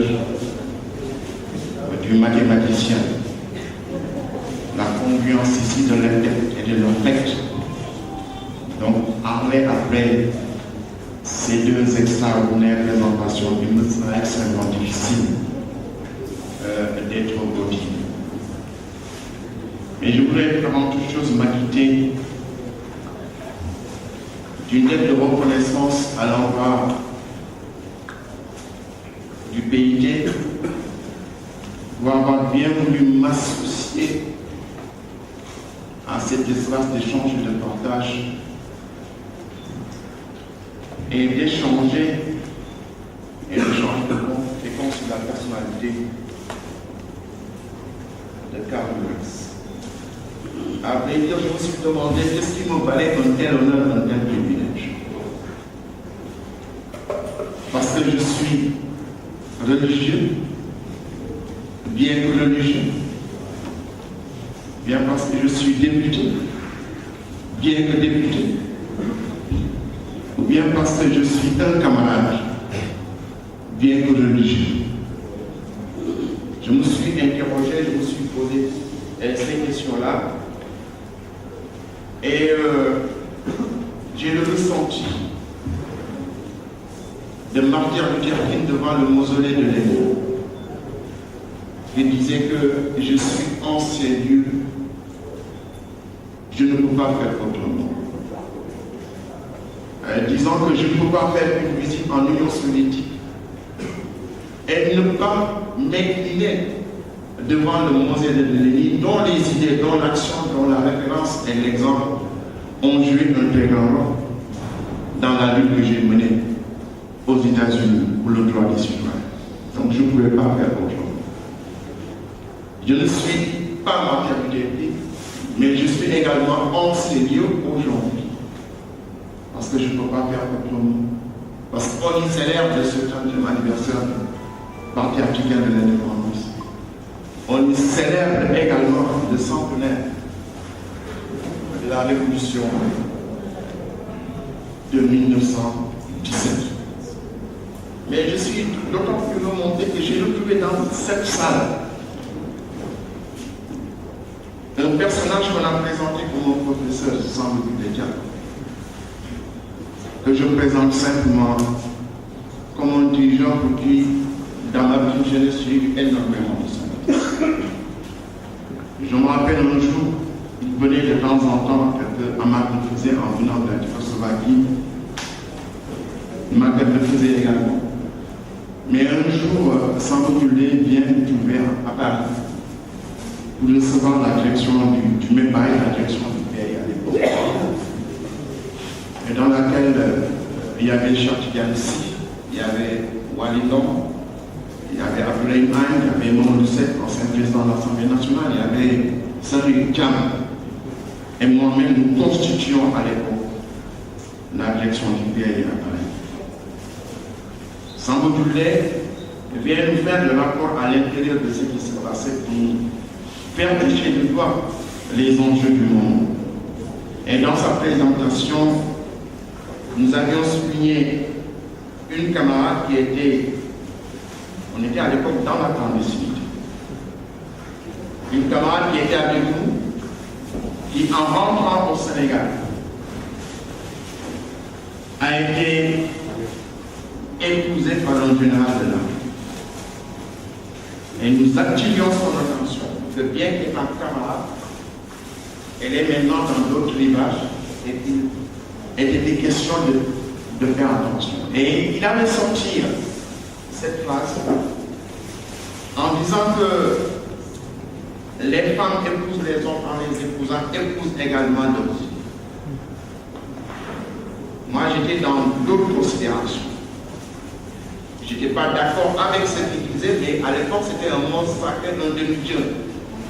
du mathématicien, la congruence ici de l'intellect et de l'intellect. Donc, après ces deux extraordinaires présentations, il me sera extrêmement difficile d'être audible. Mais je voudrais avant toute chose m'acquitter d'une dette de reconnaissance à l'endroit du PIT pour avoir bien voulu m'associer à cet espace d'échange et de partage et d'échanger et d'échanger de comptes sur la personnalité de Karl Marx. À vrai dire, je me suis demandé qu'est-ce qui me valait un tel honneur, un tel privilège. Parce que je suis religieux, bien que religieux, bien parce que je suis député, bien que député, ou bien parce que je suis un camarade, bien que religieux. Je me suis interrogé, je me suis posé ces questions-là, et j'ai le ressenti de Martin Luther King devant le mausolée de Lénine. Il disait que je suis en ces lieux, je ne peux pas faire autrement. Disant que je ne peux pas faire une visite en Union soviétique et ne pas m'incliner devant le mausolée de Lénine, dont les idées, dont l'action, dont la référence et l'exemple ont joué un très grand rôle dans la lutte que j'ai menée aux États-Unis pour le droit des citoyens. Donc je ne pouvais pas faire autrement. Je ne suis pas Martin Luther King, mais je suis également enseignant aujourd'hui. Parce que je ne peux pas faire autrement. Parce qu'on y célèbre le 70e anniversaire du Parti africain de l'indépendance. On y célèbre également le centenaire de la révolution de 1917. Mais je suis d'autant plus remonté que j'ai retrouvé dans cette salle un personnage qu'on a présenté comme mon professeur, semble-t-il, que je présente simplement comme un dirigeant pour qui, dans ma vie, je ne suis énormément de ça. Je me rappelle un jour, il venait de temps en temps à m'appeler en venant de la Tchécoslovaquie. Il m'appelait également. Mais un jour, Sambou-Gulé vient trouver à Paris pour recevoir la direction du MEPAI, la direction du pays à l'époque, et dans laquelle il y avait Cheikh Tidiane-Sy, il y avait Walidon, il y avait Abdoulaye Magne, il y avait Mamadou Seck, ancien président de l'Assemblée nationale, il y avait Samuel Thiam, et moi-même nous constituions à l'époque la direction du pays à Paris. Sambou-Gulé vient nous faire le rapport à l'intérieur de ce qui s'est passé pour nous faire toucher du doigt les enjeux du monde. Et dans sa présentation, nous avions souligné une camarade qui était, on était à l'époque dans la clandestinité, une camarade qui était avec nous, qui en rentrant au Sénégal a été épousée par un général de l'armée. Et nous attirions son attention que bien qu'étant camarade, elle est maintenant dans d'autres rivages et il était question de faire attention. Et il allait sortir cette phrase en disant que les femmes épousent les hommes en les épousant, épousent également leurs filles. Moi j'étais dans d'autres considérations. Je n'étais pas d'accord avec ce qu'il disait, mais à l'époque c'était un mot sacré, un demi-dieu.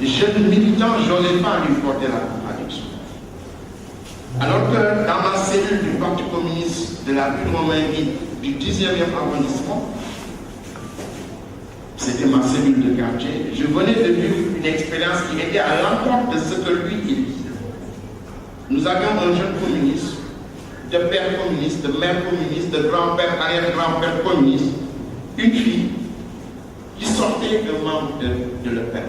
Jeune militant, je n'osais pas lui porter la contradiction. Alors que dans ma cellule du Parti communiste de la rue Romain-Guy, du 19e arrondissement. C'était ma cellule de quartier. Je venais de vivre une expérience qui était à l'encontre de ce que lui il disait. Nous avions un jeune communiste, de père communiste, de mère communiste, de grand-père, arrière-grand-père communiste, une fille qui sortait d'un membre de l'EPEN,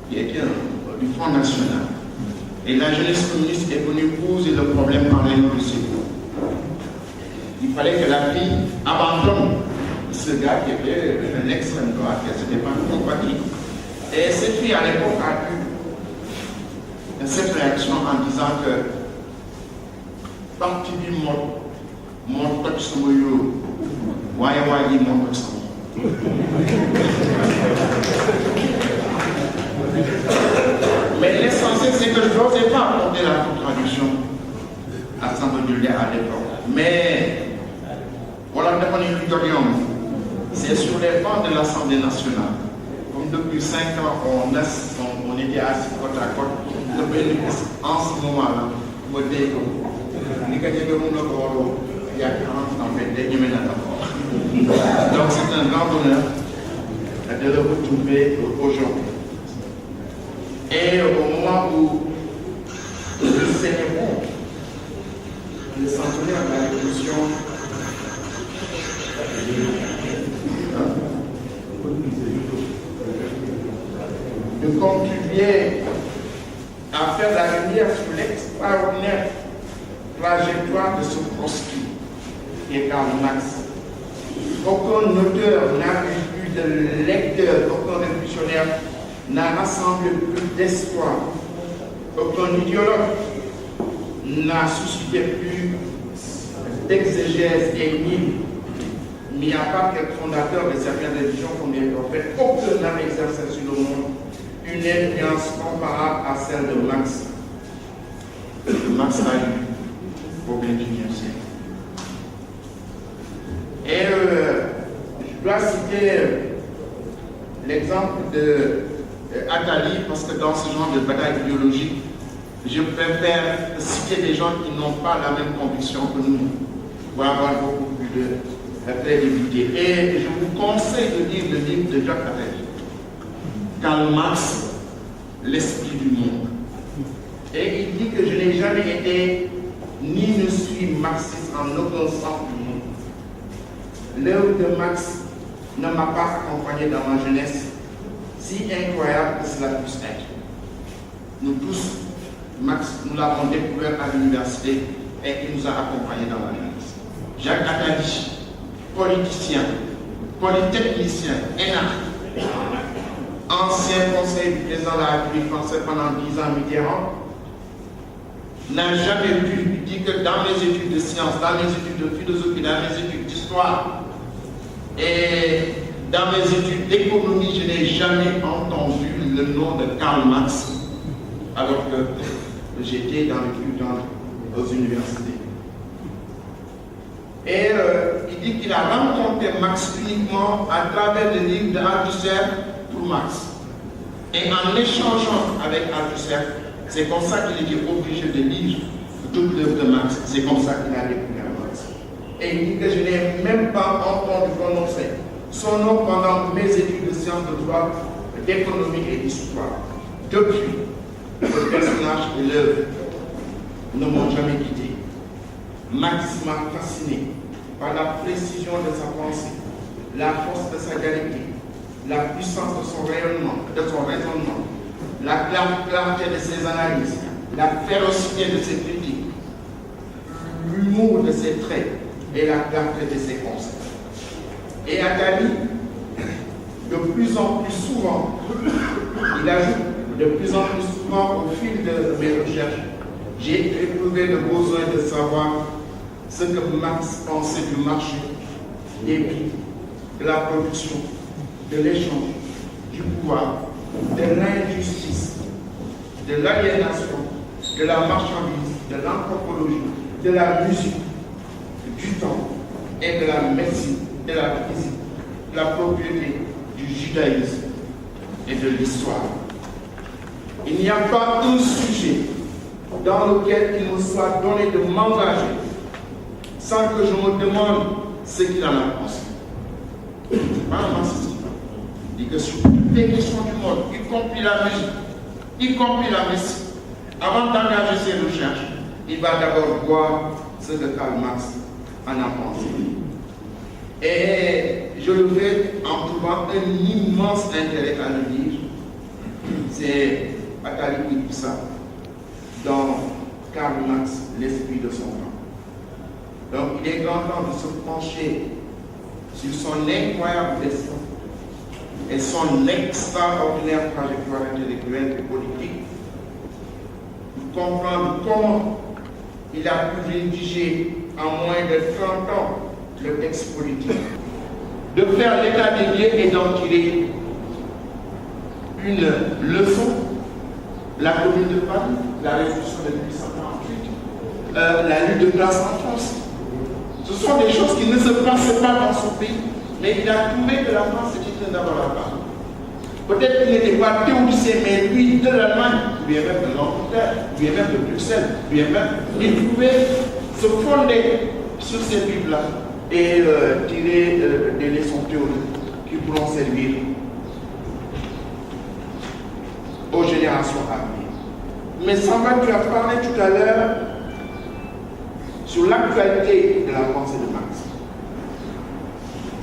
qui était du Front National. Et la jeunesse communiste est venue poser le problème par les noms de secours. Il fallait que la fille abandonne ce gars qui était un extrême droite, qui n'était pas compatible. Et cette fille à l'époque a eu cette réaction en disant que parti du mon touch sur yo, why mon touch sur mais l'essentiel c'est que je n'osais pas apporter la contradiction à Sambodulé à l'époque. Mais voilà, c'est sur les bancs de l'Assemblée nationale. Comme depuis 5 ans, on était assis côte à côte. En ce moment-là, il y a 40 ans, donc c'est un grand honneur de le retrouver aujourd'hui. Et au moment où nous célébrons le centenaire de la Révolution, de contribuer à faire la lumière sur l'extraordinaire trajectoire de ce proscrit qui est Karl Marx. Aucun auteur n'a eu de lecteur, aucun révolutionnaire n'a rassemblé plus d'espoir, aucun idéologue n'a suscité plus d'exégèse et mis à part quelques fondateurs de certaines religions comme les prophètes, aucun n'a exercé sur le monde une influence comparable à celle de Marx. Marx a eu au XXIe siècle. Et je dois citer l'exemple de Attali, parce que dans ce genre de bataille idéologique, je préfère citer des gens qui n'ont pas la même conviction que nous, pour avoir beaucoup plus de crédibilité. Et je vous conseille de lire le livre de Jacques Attali, Karl Marx, l'esprit du monde. Et il dit que je n'ai jamais été ni ne suis marxiste en aucun sens du monde. L'œuvre de Marx ne m'a pas accompagné dans ma jeunesse, si incroyable que cela puisse être. Nous tous, Marx, nous l'avons découvert à l'université et il nous a accompagnés dans la jeunesse. Jacques Attali, politicien, polytechnicien, énarque, ancien conseiller du président de la République française pendant 10 ans, Mitterrand, n'a jamais pu dire que dans mes études de sciences, dans mes études de philosophie, dans mes études d'histoire et dans mes études d'économie, je n'ai jamais entendu le nom de Karl Marx alors que j'étais aux universités. Et il dit qu'il a rencontré Marx uniquement à travers le livre d'Althusser pour Marx. Et en échangeant avec Althusser, c'est comme ça qu'il était obligé de lire toute l'œuvre de Marx. C'est comme ça qu'il a découvert Marx. Et il dit que je n'ai même pas entendu prononcer son nom pendant mes études de sciences de droit, d'économie et d'histoire. Depuis, le personnage et l'œuvre ne m'ont jamais quitté. Marx m'a fasciné par la précision de sa pensée, la force de sa dialectique, la puissance de son rayonnement, de son raisonnement, la clarté de ses analyses, la férocité de ses critiques, l'humour de ses traits et la clarté de ses concepts. Et Attali, de plus en plus souvent, il ajoute, de plus en plus souvent au fil de mes recherches, j'ai éprouvé le besoin de savoir ce que Marx pensait du marché, des prix, de la production, de l'échange, du pouvoir, de l'injustice, de l'aliénation, de la marchandise, de l'anthropologie, de la musique, du temps et de la médecine, de la physique, de la propriété, du judaïsme et de l'histoire. Il n'y a pas un sujet dans lequel il me soit donné de m'engager sans que je me demande ce qu'il en a pensé. C'est pas un marxiste qui parle. Il dit que sur toutes les questions du monde, y compris la musique, y compris la médecine, avant d'engager ses recherches, il va d'abord voir ce que Karl Marx en a pensé. Et je le fais en trouvant un immense intérêt à le lire. C'est Attali Kwikoussa dans Karl Marx, l'esprit de son temps. Donc il est grand temps de se pencher sur son incroyable destin et son extraordinaire trajectoire intellectuelle et politique, pour comprendre comment il a pu rédiger en moins de 30 ans le texte politique, de faire l'état des lieux et d'en tirer une leçon, la Commune de Paris, la Révolution de 1848, la lutte de classe en France. Ce sont des choses qui ne se passaient pas dans son pays, mais il a trouvé que la France était un laboratoire. Peut-être qu'il n'était pas théoricien, mais lui de l'Allemagne, lui même de l'Angleterre, lui même de Bruxelles, lui même, il pouvait se fonder sur ces livres-là et tirer des leçons théoriques qui pourront servir aux générations à venir. Mais Samba, tu as parlé tout à l'heure sur l'actualité de la pensée de Marx.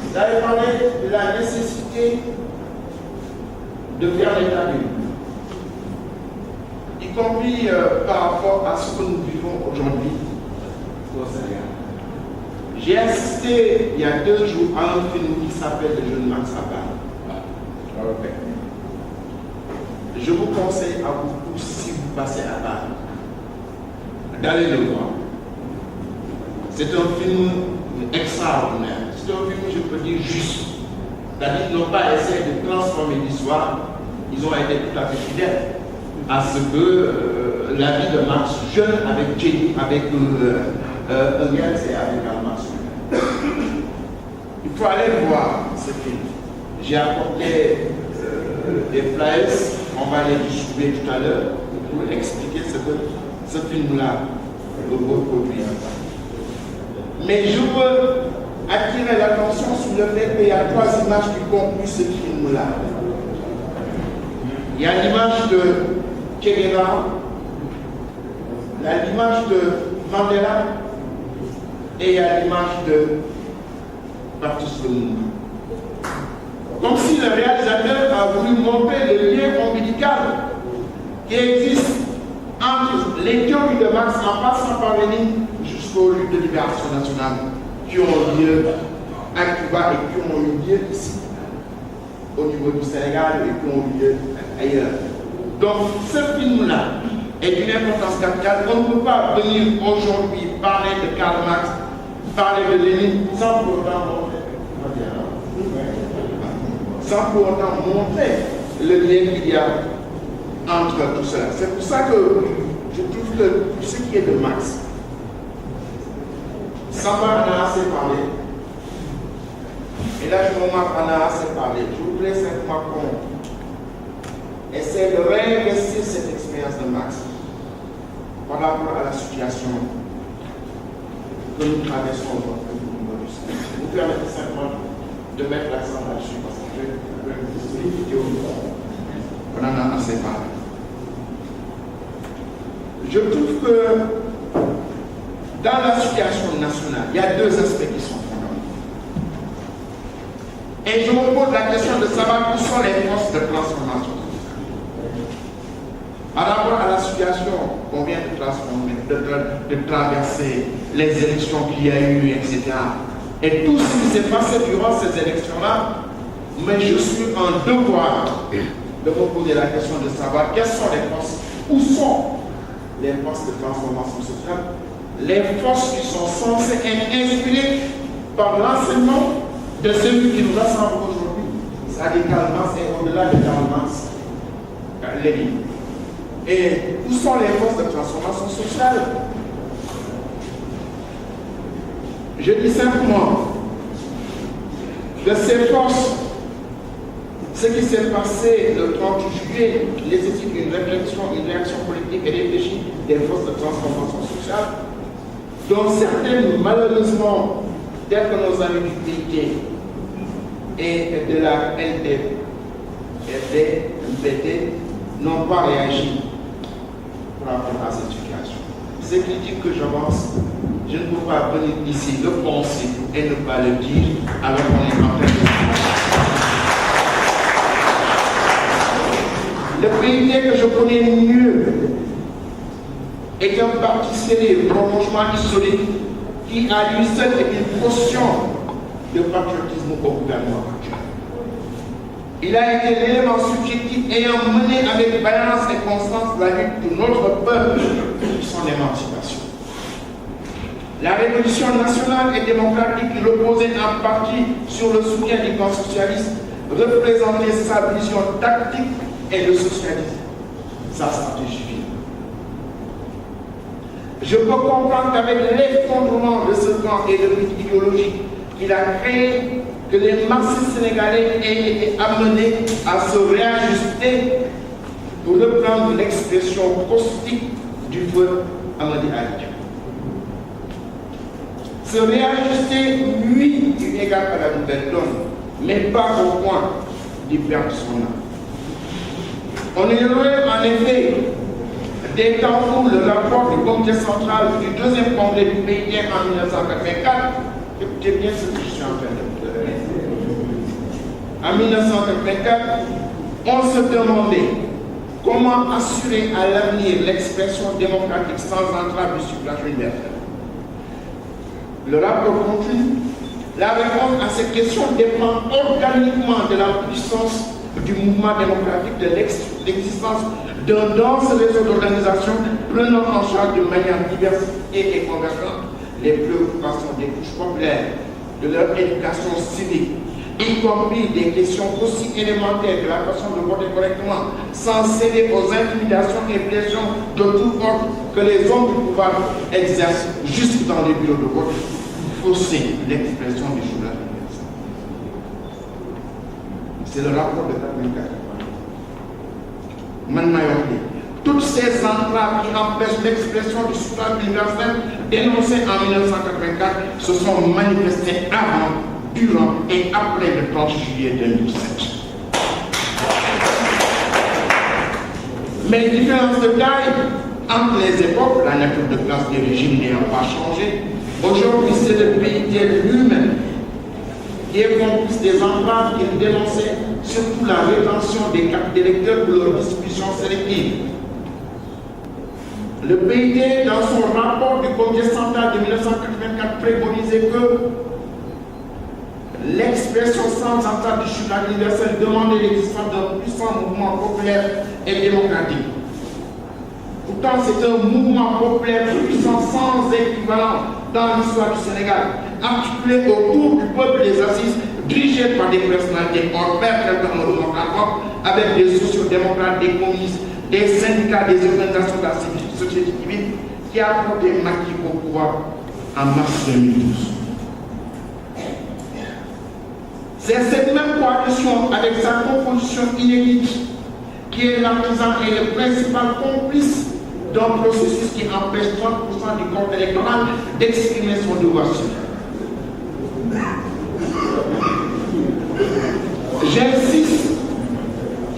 Vous avez parlé de la nécessité de faire l'état des lieux, y compris par rapport à ce que nous vivons aujourd'hui au Sénégal. J'ai assisté il y a 2 jours à un film qui s'appelle Le jeune Max à Paris. Je vous conseille à vous tous, si vous passez à Paris, d'aller le voir. C'est un film extraordinaire. C'est un film, je peux dire, juste. C'est-à-dire qu'ils n'ont pas essayé de transformer l'histoire, ils ont été tout à fait fidèles à ce que la vie de Marx, jeune avec Jenny, avec Engels et avec Karl Marx. Il faut aller voir ce film. J'ai apporté des flyers, on va les distribuer tout à l'heure pour expliquer ce que ce film-là reproduit. Mais je veux attirer l'attention sur le fait qu'il y a 3 images qui concluent ce film-là. Il y a l'image de Che Guevara, l'image de Mandela et il y a l'image de Patrice Lumumba. Comme si le réalisateur a voulu montrer le lien ombilical qui existe entre les théories de Marx en passant par Lénine jusqu'aux luttes de libération nationale qui ont lieu à Cuba et qui ont eu lieu ici, au niveau du Sénégal et qui ont eu lieu ailleurs. Donc ce film-là est d'une importance capitale. On ne peut pas venir aujourd'hui parler de Karl Marx, parler de Lénine sans pour autant montrer le lien qu'il y a entre tout cela. C'est pour ça que je trouve que tout ce qui est de Marx, Samba en a assez parlé. Et là, je m'en en a assez parlé. Je voudrais simplement qu'on essaie de réinvestir cette expérience de Marx par rapport à la situation que nous traversons aujourd'hui. Vous permettez simplement de mettre l'accent là-dessus parce que je vais vous une vidéo. On en a assez parlé. Je trouve que dans la situation nationale, il y a 2 aspects qui sont fondamentaux. Et je me pose la question de savoir où sont les forces de transformation. Par rapport à la situation qu'on vient de transformer, de traverser les élections qu'il y a eu, etc. Et tout ce qui s'est passé durant ces élections-là, mais je suis en devoir de me poser la question de savoir quelles sont les forces, où sont les forces de transformation sociale, les forces qui sont censées être inspirées par l'enseignement de celui qui nous rassemble aujourd'hui, c'est-à-dire Karl Marx et au-delà de Karl Marx, Lénine. Et où sont les forces de transformation sociale? Je dis simplement que ces forces, ce qui s'est passé le 30 juillet, nécessite une réflexion, une réaction politique et réfléchie des forces de transformation sociale, dont certaines, malheureusement, tel que nos amis du PIT et de la LDPT n'ont pas réagi par rapport à cette situation. Ces critiques que j'avance, je ne peux pas venir ici le penser et ne pas le dire alors qu'on est en train de... Le PIT que je connais mieux est un parti serré, prolongement historique, qui à lui seul est une potion de patriotisme au gouvernement actuel. Il a été l'élément subjectif ayant mené avec balance et constance la lutte de notre peuple pour son émancipation. La révolution nationale et démocratique qui reposait en partie sur le soutien du camp socialiste représentait sa vision tactique et le socialisme, sa stratégie. Je peux comprendre qu'avec l'effondrement de ce camp et de lutte idéologique qu'il a créé, que les marxistes sénégalais aient été amenés à se réajuster pour reprendre l'expression caustique du feu Amady Ali. Se réajuster, lui, est égal à la nouvelle donne, mais pas au point d'y perdre son âme. On est loin, en effet, des temps où le rapport du comité central du deuxième congrès du PIT en 1984, écoutez bien ce que je suis en train de vous dire. En 1984, on se demandait comment assurer à l'avenir l'expression démocratique sans entrave du suffrage universel. Le rapport conclut, la réponse à cette question dépend organiquement de la puissance du mouvement démocratique, de l'existence d'un dense réseau d'organisations prenant en charge de manière diversifiée et convergente les préoccupations des couches populaires, de leur éducation civique, y compris des questions aussi élémentaires que la façon de voter correctement, sans céder aux intimidations et pressions de tout ordre que les hommes du pouvoir exercent jusque dans les bureaux de vote, fausser l'expression du journal universel. C'est le rapport de 1984. Toutes ces entraves qui empêchent l'expression du suffrage universel dénoncées en 1984 se sont manifestées avant, durant et après le 30 juillet 2007. Mais différence de taille entre les époques, la nature de classe des régimes n'ayant pas changé, aujourd'hui c'est le PIT lui-même qui est complice des entraves qu'il dénonçait, surtout la rétention des cartes d'électeurs pour leur distribution sélective. Le PIT, dans son rapport du comité central de 1984, préconisait que l'expression sans entrave du suffrage universel demandait l'existence d'un puissant mouvement populaire et démocratique. Pourtant, c'est un mouvement populaire puissant sans équivalent dans l'histoire du Sénégal, articulé autour du peuple des assises, dirigé par des personnalités hors pair telles que Amadou Mokhtar, avec des sociodémocrates, des communistes, des syndicats, des organisations de la société civile, qui a porté Macky au pouvoir en mars 2012. C'est cette même coalition, avec sa composition inédite, qui est l'artisan et le principal complice d'un processus qui empêche 30% du corps électoral d'exprimer son devoir civique. J'insiste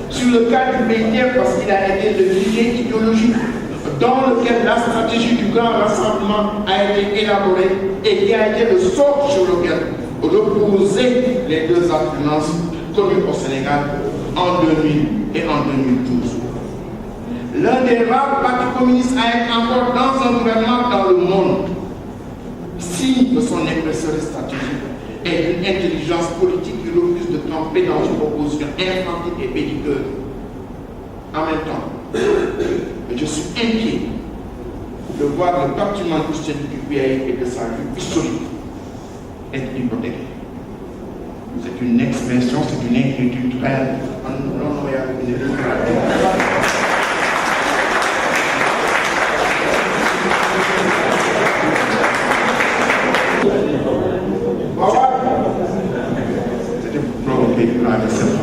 sur le cas du PIT parce qu'il a été le pilier idéologique dans lequel la stratégie du grand rassemblement a été élaborée et qui a été le socle sur lequel reposaient les deux alternances connues au Sénégal en 2000 et en 2012. L'un des rares partis communistes à être encore dans un gouvernement dans le monde, signe de son épaisseur stratégique et d'une intelligence politique qui refuse de camper dans une opposition infantile et belliqueuse. En même temps, je suis inquiet de voir le patrimoine historique du pays et de sa vie historique être hypothéqué. C'est une expression, c'est une inquiétude réelle. C'était pour provoquer la cette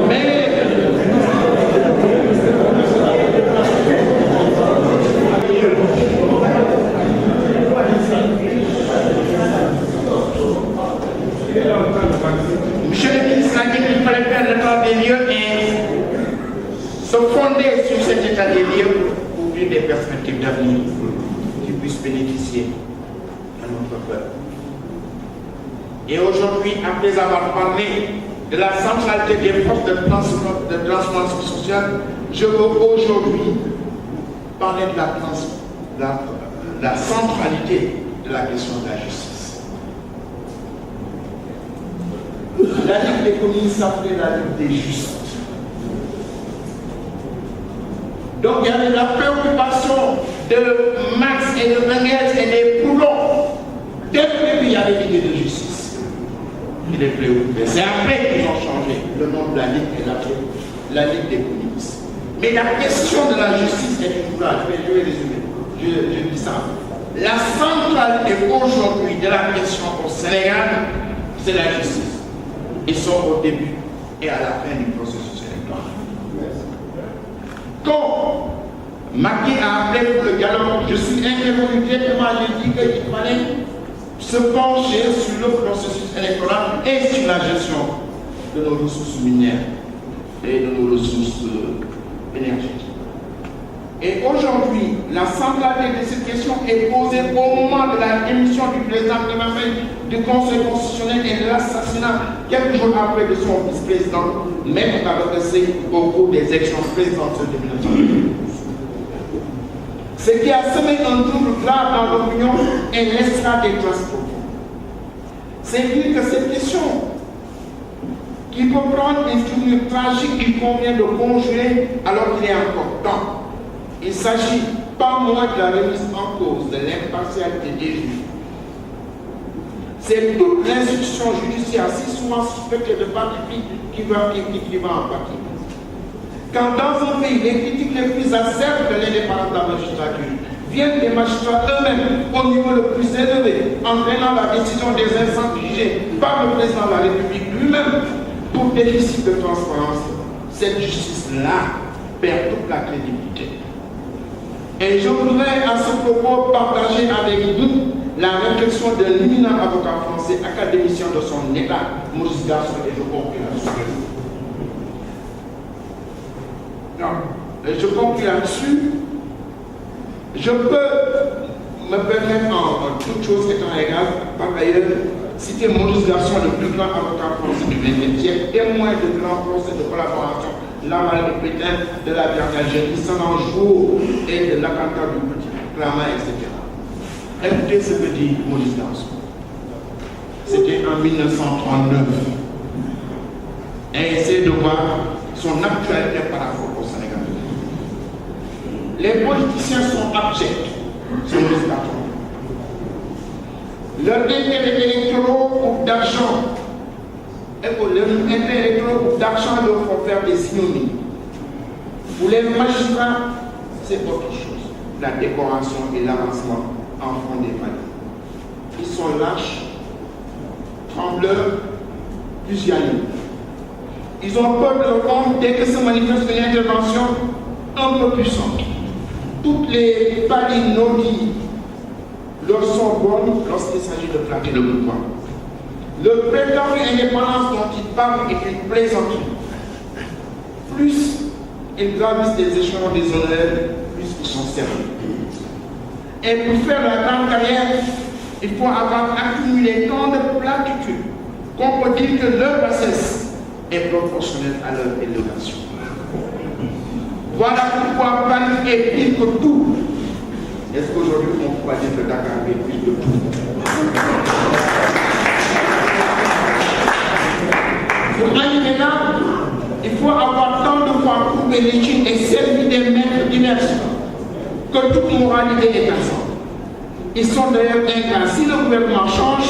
mais se fonder sur cet état des lieux pour ouvrir des perspectives d'avenir qui puissent bénéficier à notre peuple. Et aujourd'hui, après avoir parlé de la centralité des forces de transformation sociale, je veux aujourd'hui parler de la centralité de la question de la justice. La Ligue des communistes s'appelait la Ligue des justes. Donc il y avait la préoccupation de Marx et de Engels et des Proudhon. Dès le début, il y avait l'idée de justice. Il est préoccupé. C'est après qu'ils ont changé le nom de la Ligue et la Ligue des communistes. Mais la question de la justice est toujours là. Je vais résumer. Je dis ça. La centralité aujourd'hui de la question au Sénégal, c'est la justice. Ils sont au début et à la fin du processus électoral. Quand Macky a appelé pour le dialogue, je suis interrogé directement, j'ai dit qu'il fallait se pencher sur le processus électoral et sur la gestion de nos ressources minières et de nos ressources énergétiques. Et aujourd'hui, la centralité de cette question est posée au moment de la démission du président du Conseil constitutionnel et de l'assassinat, quelques jours après de son vice-président, même adressé au cours des élections présidentielles de 1992. Ce qui a semé un trouble grave dans l'opinion et laissera des traces profondes. C'est dire que cette question, qui peut prendre une tournure tragique, il convient de conjurer alors qu'il est encore temps. Il ne s'agit pas moins de la remise en cause de l'impartialité des juges. C'est toute l'institution judiciaire, si souvent suspectée de parti qui va en partie. Quand dans un pays, les critiques les plus acerbes de l'indépendance de la magistrature viennent des magistrats eux-mêmes au niveau le plus élevé, entraînant la décision des instances jugées par le président de la République lui-même pour déficit de transparence, cette justice-là perd toute la crédibilité. Et je voudrais à ce propos partager avec vous la réflexion d'un éminent avocat français, académicien de son État, Maurice Garçon, et je conclue là-dessus. Je conclue là-dessus. Je peux me permettre, en toute chose étant égale, par ailleurs, citer Maurice Garçon, le plus grand avocat français du XXe siècle, témoin de grands procès de collaboration, Laval de Pétain, de la Bernagère, qui s'en en jour et de l'attentat du Petit Clama, etc. Écoutez ce que dit Maurice Garçon. C'était en 1939. Et essayez de voir son actualité par rapport au Sénégal. Les politiciens sont abjects, c'est Maurice Garçon. Leurs intérêts électoraux ou d'argent, leurs intérêts électoraux ou d'argent leur font faire des ignominies. Pour les magistrats, c'est autre chose. La décoration et l'avancement en font des malades. Ils sont lâches, trembleurs, pusillanimeux. Ils ont peur de leur compte dès que se manifeste une intervention un peu puissante. Toutes les palinodies leur sont bonnes lorsqu'il s'agit de flatter le pouvoir. Le prétendu indépendance dont ils parlent est une plaisanterie. Plus ils gravissent des échelons déshonneurs, plus ils sont sérieux. Et pour faire la grande carrière, il faut avoir accumulé tant de platitudes qu'on peut dire que leur bassesse est proportionnelle à leur élévation. Voilà pourquoi Paris est pire que tout. Est-ce qu'aujourd'hui on pourra dire que Dakar est pire que tout? Pour arriver là, il faut avoir tant de fois coupé les chines et servi des maîtres d'immersion que toute moralité est absente. Ils sont d'ailleurs ingrats. Si le gouvernement change,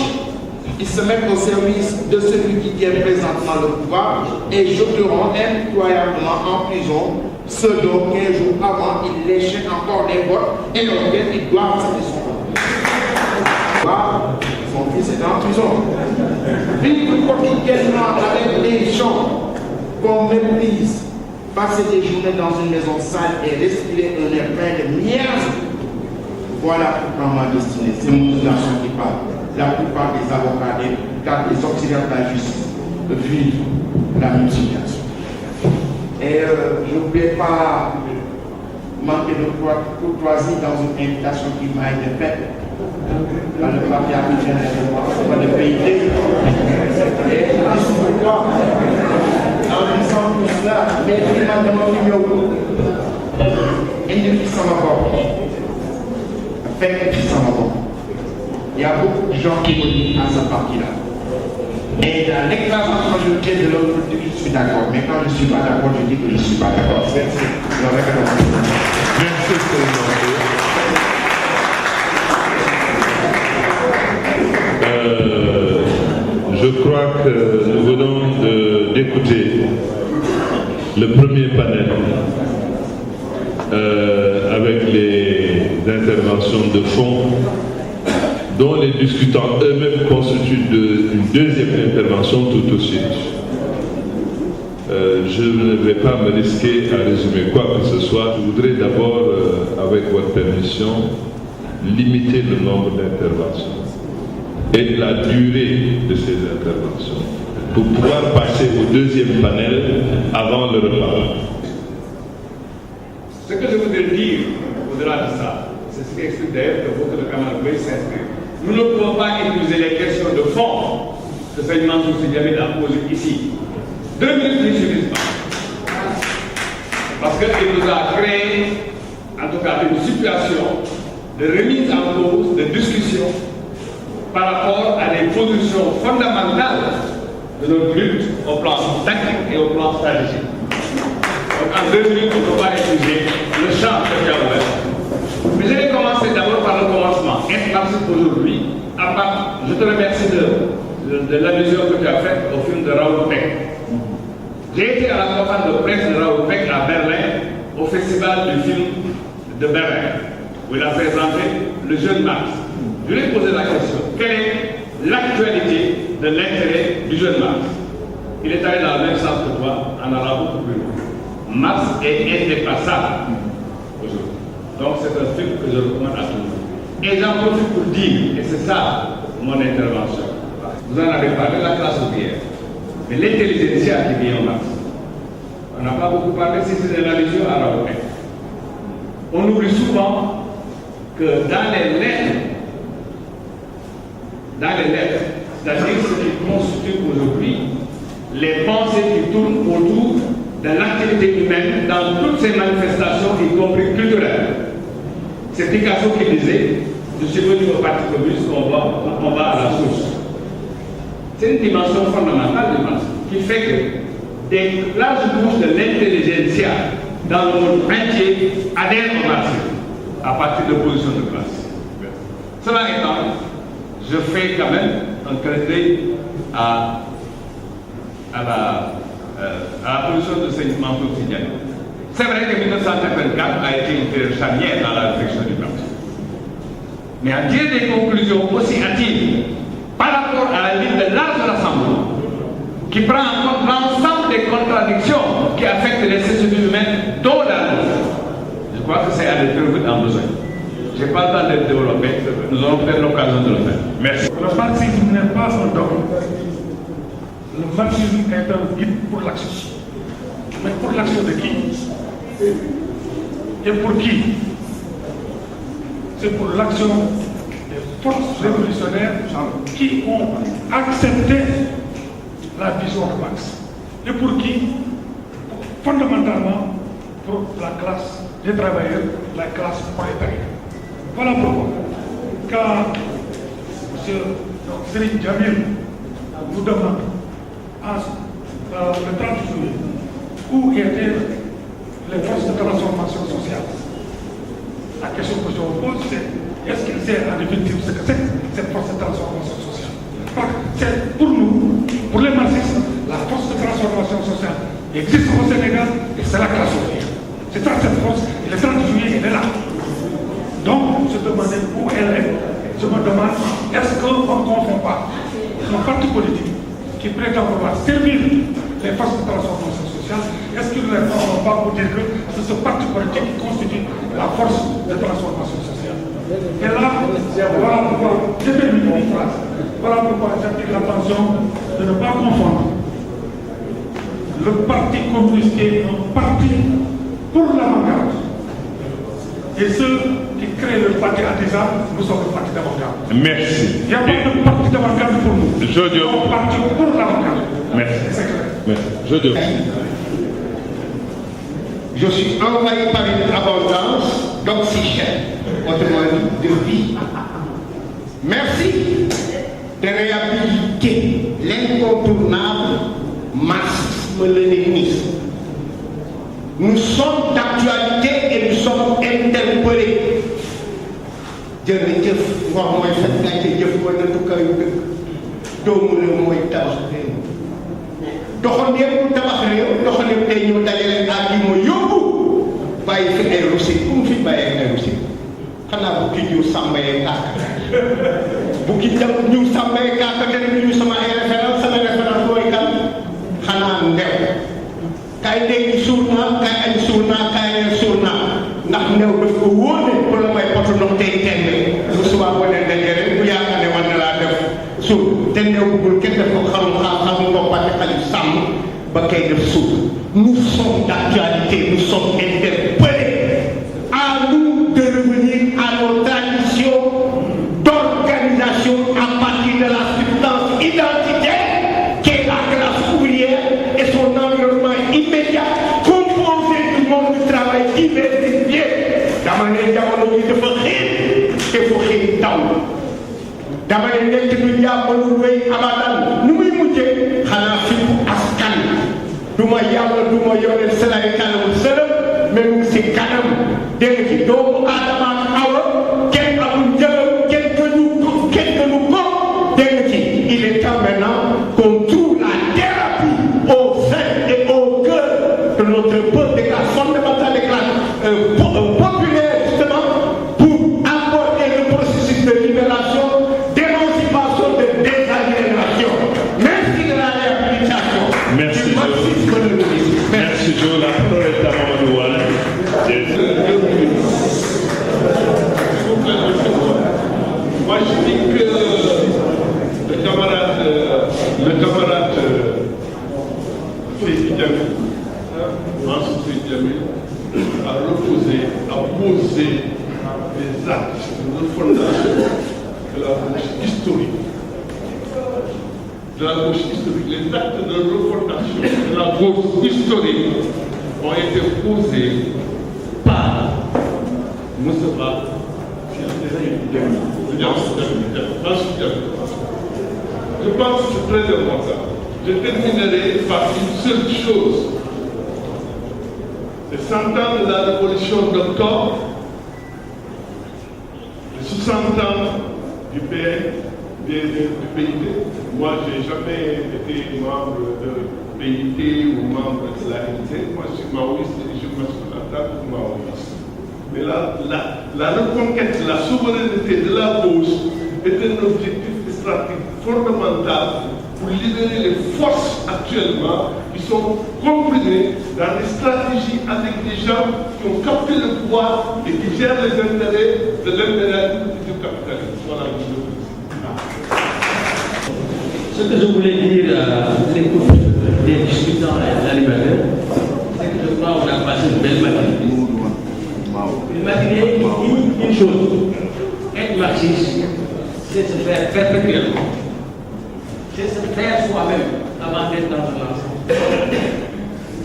ils se mettent au service de celui qui tient présentement le pouvoir et jeteront impitoyablement en prison ceux dont 15 jours avant ils léchaient encore des votes et auxquels ils doivent céder son vote. Son fils est en prison. Vivre quotidiennement avec des gens qu'on méprise, passer des journées dans une maison sale et respirer un air plein de merde. Voilà pourquoi ma destinée, c'est mon Garçon qui parle. La plupart des avocats, des auxiliaires de la justice vivent la même situation. Et Et je ne voulais pas manquer de courtoisie dans une invitation qui m'a été faite par le patriarcat par le PIT. Et je suis pourquoi, en disant tout cela, mais il m'a demandé il y a beaucoup de gens qui me disent à cette partie-là. Et dans l'écrasante majorité de l'autre côté, je suis d'accord. Mais quand je ne suis pas d'accord, je dis que je ne suis pas d'accord. Merci. Je crois que nous venons d'écouter le premier panel avec les interventions de fond dont les discutants eux-mêmes constituent une deuxième intervention tout au suite. Je ne vais pas me risquer à résumer quoi que ce soit. Je voudrais d'abord, avec votre permission, limiter le nombre d'interventions et la durée de ces interventions pour pouvoir passer au deuxième panel avant le repas. Ce que je voudrais dire au-delà de ça, c'est ce qu'explique d'ailleurs que beaucoup de camarades veulent s'inscrire. Nous ne pouvons pas utiliser les questions de fond que Seigneur Mansour Sy Djamil a posées ici. 2 minutes ne suffisent pas. Parce qu'il nous a créé, en tout cas, une situation de remise en cause, de discussion par rapport à des positions fondamentales de notre lutte au plan tactique et au plan stratégique. Donc en 2 minutes, on ne peut pas utiliser le champ que tu as ouvert. Mais je vais commencer d'abord par le commencement. Est-ce aujourd'hui, à part, je te remercie de l'allusion que tu as faite au film de Raoul Peck. J'ai été à la conférence de presse de Raoul Peck à Berlin, au festival du film de Berlin, où il a présenté le jeune Marx. Je lui ai posé la question, quelle est l'actualité de l'intérêt du jeune Marx? Il est allé dans le même sens que toi, en allant beaucoup plus loin. Marx est indépassable aujourd'hui. Donc c'est un film que je recommande à tout le monde. Et j'en profite pour dire, et c'est ça mon intervention, vous en avez parlé, la classe ouvrière, mais l'intelligentsia qui vient au Marx. On n'a pas beaucoup parlé, si c'est de l'allusion à Raoul Peck. On oublie souvent que dans les lettres, c'est-à-dire ce qui constitue aujourd'hui les pensées qui tournent autour de l'activité humaine dans toutes ces manifestations, y compris culturelles. C'est Picasso qui disait, je suis venu au Parti communiste, on va à la source. C'est une dimension fondamentale du Marx qui fait que des larges couches de l'intelligentsia dans le monde entier adhèrent au marxisme à partir de positions de classe. Cela étant, je fais quand même un clin d'œil à la position de Seigneur Mansour Sy Djamil. C'est vrai que 1984 a été une période charnière dans la réflexion du marxisme. Mais à tirer des conclusions aussi hâtives par rapport à la ligne de large rassemblement qui prend en compte l'ensemble des contradictions qui affectent les sociétés humaines, dont la nôtre. Je crois que c'est à l'épreuve en besoin. Je n'ai pas le temps de le développer, nous allons faire l'occasion de le faire. Merci. Le marxisme n'est pas un dogme. Le marxisme est un guide pour l'action. Mais pour l'action de qui? Et pour qui? C'est pour l'action des forces révolutionnaires qui ont accepté la vision de Marx. Et pour qui? Fondamentalement, pour la classe des travailleurs, la classe prolétaire. Voilà pourquoi, quand M. Serigne Djamil nous demande le 30 juillet où étaient les forces de transformation sociale, la question que je vous pose, c'est est-ce qu'il sait en définitive ce que c'est cette force de transformation sociale? Parce que c'est pour nous, pour les marxistes, la force de transformation sociale existe au Sénégal et c'est la classe ouvrière. C'est dans cette force, et le 30 juillet, elle est là. Donc, je me demandais où elle est. Je me demande, est-ce qu'on ne confond pas un parti politique qui prétend vouloir servir les forces de transformation sociale, est-ce qu'ils ne les font pas pour dire que c'est ce parti politique qui constitue la force de transformation sociale? Et là, voilà pourquoi, je termine une phrase, voilà pourquoi j'attire l'attention de ne pas confondre le Parti communiste est un parti pour l'avant-garde. Et ceux qui créent le parti artisan, nous sommes le parti d'avant-garde. Merci. Il n'y a pas de parti d'avant-garde pour nous. Nous sommes un parti pour l'avant-garde. Merci. C'est clair. Merci. Je suis envahi par une abondance d'oxygène, autrement dit de vie. Merci de réhabiliter l'incontournable marxisme-léninisme. Nous sommes d'actualité et nous sommes interpellés. Jërëjëf wax mooy fekk nga ca jëf ba nattukaayu dëkk doomu la mooy tabax réew doxaneem mu tabax réew doxaneem tey ñëw dajale ak yi ma yóbbu bàyyi fi ay russi ku mu fi bàyyee ay russi xanaa bu ki ñëw sàmbayee kàkk bu ki dem ñëw sàmbayee kàkk te ne ñu sama ay référence mooy kan xanaa ndew kaay léegi suur naa kaay añ suur naa kaay leen suur naa ndax new daf ko wóor ne bu la may poto ndox tey teng bu subaa boo leen dajale bu yaakaar ne war na laa def suur te new bëggul kenn def ko xarum xarum ndoppati xalif sàmm ba kay def suur nous sommes d'actualité nous sommes interpellés à nous de revenir à nos traditions d'organisation à partir de la substance identitaire qu'est la classe ouvrière et son environnement immédiat composé du monde du travail diversifié. dama ne jamono ji dafa xiin te fu xiin taw dama ne nekk du jàmbalul wéy abadan nu muy mujjee xanaa fi bu askan du ma yàlla du ma yonent salaay kanamul sëlëm mais mu ngi si kanam dégg ci doomu aadama ak awa kenn amul njëgam kenn gënu ko dégg ci il est temps maintenant qu'on trouve la thérapie au sein et au cœur de notre peuple des classes fondamentales des classes populaires justement pour aborder le processus de libération, d'émancipation, de désaliénation. Merci de la réhabilitation. Merci, du marxisme-léninisme. Merci, Joe. La parole est à Mamadou Wale. Moi, je dis que le camarade Seydi Djamil, Mansour Seydi Djamil, a posé des actes de fondation de la gauche historique. Les actes de refondation de la gauche historique ont été posés par Moustapha Je pense que c'est très important. Je terminerai par une seule chose. Les 100 ans de la révolution d'octobre, les 60 ans du PIT. Moi, je n'ai jamais été membre de PIT ou membre de la NC. Moi, je suis maoïste et je me suis en tant que maoïste. Mais la reconquête de la souveraineté de la gauche est un objectif stratégique fondamental pour libérer les forces actuellement qui sont comprimées dans des stratégies avec des gens qui ont capté le pouvoir et qui gèrent les intérêts de l'impérialisme et du capitalisme. Voilà. Ce que je voulais dire à l'écoute des discutants et des animateurs, c'est que je crois qu'on a passé une belle matinée. Une matinée qui dit une chose. Être marxiste, c'est se faire perpétuellement. C'est se faire soi-même avant d'être dans un ensemble.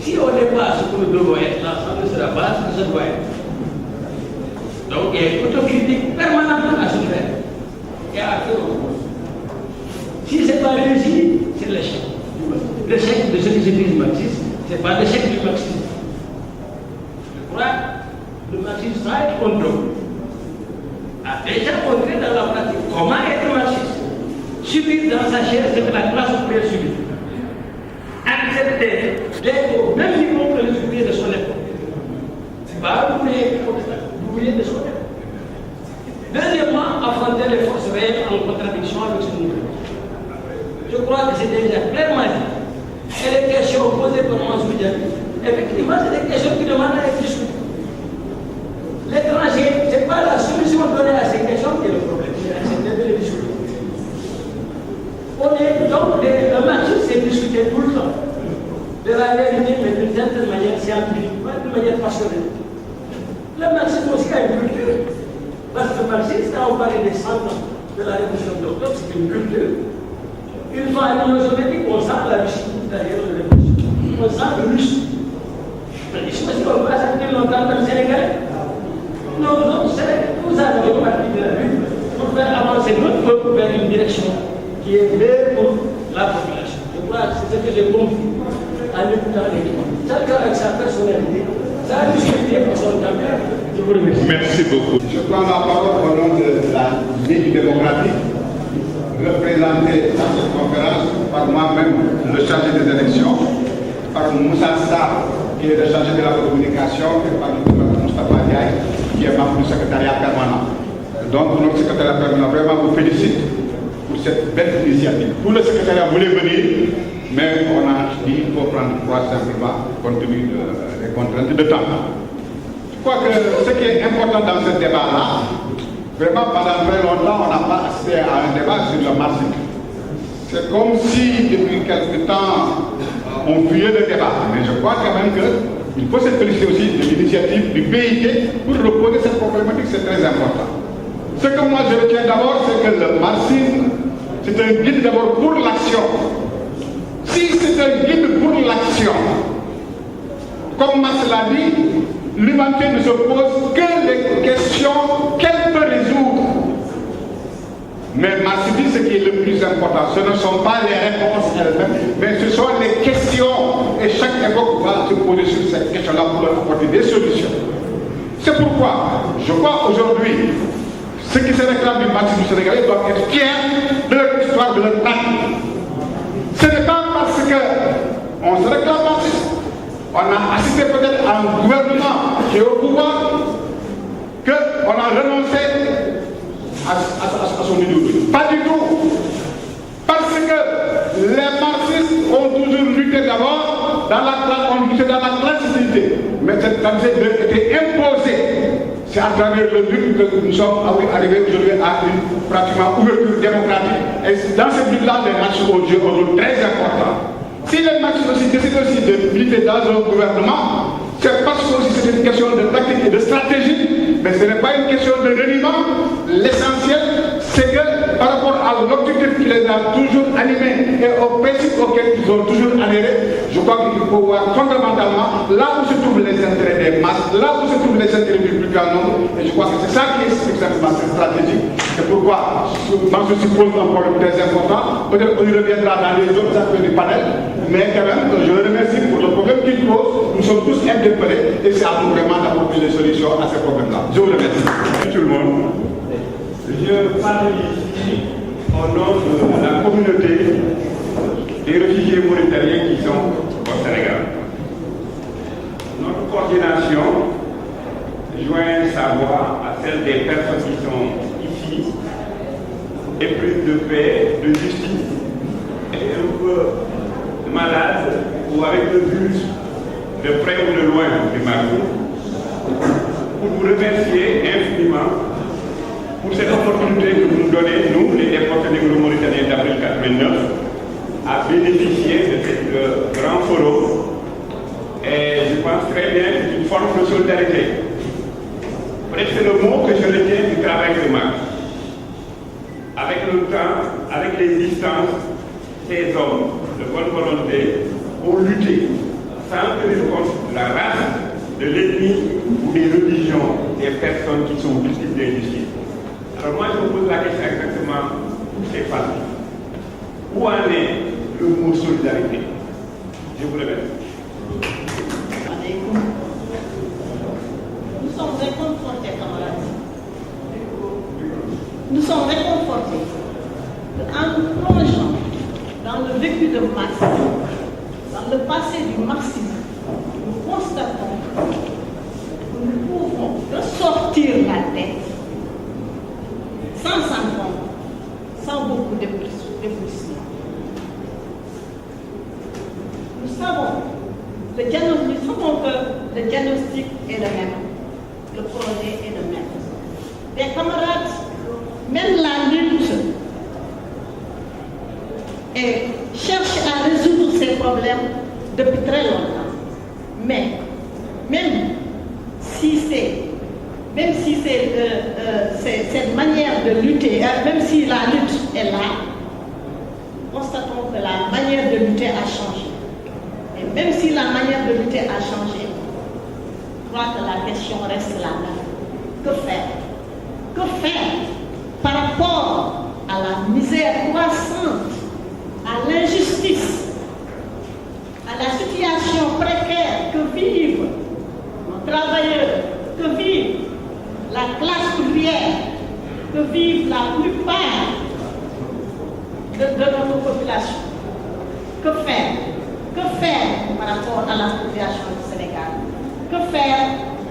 Si on n'est pas ce que nous devons être, l'ensemble ne sera pas ce que ça doit être. Donc il y a une autocritique permanente à se faire et à faire au monde. Si ce n'est pas réussi, c'est l'échec. L'échec de ceux qui se disent marxistes, ce n'est pas l'échec du marxisme. Je crois que le marxisme sans être contrôlé a déjà montré dans la pratique comment être marxiste. Subir dans sa chair ce que la classe ouvrière subit. Accepter d'être au même niveau que les ouvriers de son époque. Pas l'ouvrier de son époque. Deuxièmement, affronter les forces réelles en contradiction avec ce mouvement. Je crois que c'est déjà clairement dit. Et les questions posées par Mansour Djamil, effectivement, c'est des questions qui demandent à être discutées. L'étranger, ce n'est pas la solution donnée à ces questions qui est le problème, c'est accepter de les discuter. On est donc, le marxisme, c'est discuter tout le temps. de la réalité, mais d'une certaine manière scientifique, pas d'une manière passionnelle. Le marxisme aussi a une culture. Parce que le marxisme, quand on parlait des 100 ans de la révolution d'octobre, c'est une culture. Une fois à l'Union soviétique, on sent la Russie derrière la révolution. On sent le russe. Je sais pas si on va s'accepter longtemps comme Sénégalais. Non, vous avez une partie de la lutte pour faire avancer notre peuple vers une direction qui est meilleure pour la population. Je crois que c'est ce que j'ai compris en écoutant les gens. Chacun avec sa personnalité, ça a discuté pour son temps. Je vous remercie. Merci beaucoup. Je prends la parole au nom de la Ligue démocratique, représentée dans cette conférence par moi-même, le chargé des élections, par Moussa Sarr, qui est le chargé de la communication, et par le Moustapha Diaye, qui est membre du secrétariat permanent. Donc, notre secrétariat permanent vraiment vous félicite pour cette belle initiative. Tout le secrétariat voulait venir, mais on a dit qu'il faut prendre croix simplement, compte tenu des contraintes de temps. Je crois que ce qui est important dans ce débat-là, vraiment pendant très longtemps, on n'a pas assisté à un débat sur le marxisme. C'est comme si, depuis quelque temps, on fuyait le débat. Mais je crois quand même qu'il faut se féliciter aussi de l'initiative du PIT pour reposer cette problématique, c'est très important. Ce que moi je retiens d'abord, c'est que le marxisme, c'est un guide d'abord pour l'action. Si c'est un guide pour l'action, comme Marx l'a dit, l'humanité ne se pose que les questions qu'elle peut résoudre. Mais Marx dit ce qui est le plus important, ce ne sont pas les réponses elles-mêmes, mais ce sont les questions. Et chaque époque va se poser sur cette question-là pour leur apporter des solutions. C'est pourquoi je crois aujourd'hui, ceux qui se réclament du marxisme sénégalais doivent être fiers de leur histoire, de leur pratique. Ce n'est pas parce qu'on se réclame marxiste, on a assisté peut-être à un gouvernement qui est au pouvoir, qu'on a renoncé à son idéologie. Pas du tout. Parce que les marxistes ont toujours lutté d'abord dans la classicité. Mais cette classicité a été imposée. C'est à travers le but que nous sommes arrivés aujourd'hui à une pratiquement ouverture démocratique. Et dans ce but-là, les marxistes ont joué un rôle très important. Si les marxistes aussi décident aussi de militer dans un gouvernement, c'est parce que c'est une question de tactique et de stratégie, mais ce n'est pas une question de reniement. L'essentiel, c'est que par rapport à l'objectif qui les a toujours animés et aux principes auxquels ils ont toujours adhéré, je crois qu'il faut voir fondamentalement là où se trouvent les intérêts des masses, là où se trouvent les intérêts du plus grand nombre, et je crois que c'est ça qui explique simplement cette stratégie. C'est pourquoi je suppose un problème très important. Peut-être qu'on y reviendra dans les autres aspects du panel, mais quand même, je le remercie pour le problème qu'il pose. Nous sommes tous interpellés et c'est à nous vraiment d'apporter des solutions à ces problèmes-là. Je vous remercie. Tout le monde, je parle ici au nom de la communauté des réfugiés mauritaniens qui sont au Sénégal. Notre coordination joint sa voix à celle des personnes qui sont ici, épris de paix, de justice, et un peu malades ou avec le but de près ou de loin du marché, pour vous remercier infiniment pour cette opportunité que vous nous donnez, nous, les déportés négro-mauritaniens d'avril 89, à bénéficier de ce grand forum. Et je pense très bien que c'est une forme de solidarité. Peut-être c'est le mot que je retiens du travail de Marx. Avec le temps, avec les distances, ces hommes de bonne volonté ont lutté sans tenir compte de la race, de l'ethnie ou des religions des personnes qui sont victimes d'injustice. Alors moi je vous pose la question exactement où c'est parti. Où en est le mot solidarité? Je vous remercie. Nous sommes réconfortés, camarades. Nous sommes réconfortés en nous plongeant dans le vécu de Marx, dans le passé du marxisme. Nous constatons que nous pouvons ressortir la tête sans s'entendre, sans beaucoup d'éblouissement. Nous savons que le diagnostic est le même, le projet est le même. Les camarades, même la lutte et cherchent à résoudre ces problèmes depuis très longtemps. Mais même si c'est cette manière de lutter, même si la lutte est là, constatons que la manière de lutter a changé. Et même si la manière de lutter a changé, je crois que la question reste la même. Que faire? Que faire par rapport à la misère croissante, à l'injustice, à la situation précaire que vivent nos travailleurs, que vivent la classe ouvrière, que vivent la plupart de notre population? Que faire? Que faire par rapport à la population du Sénégal? Que faire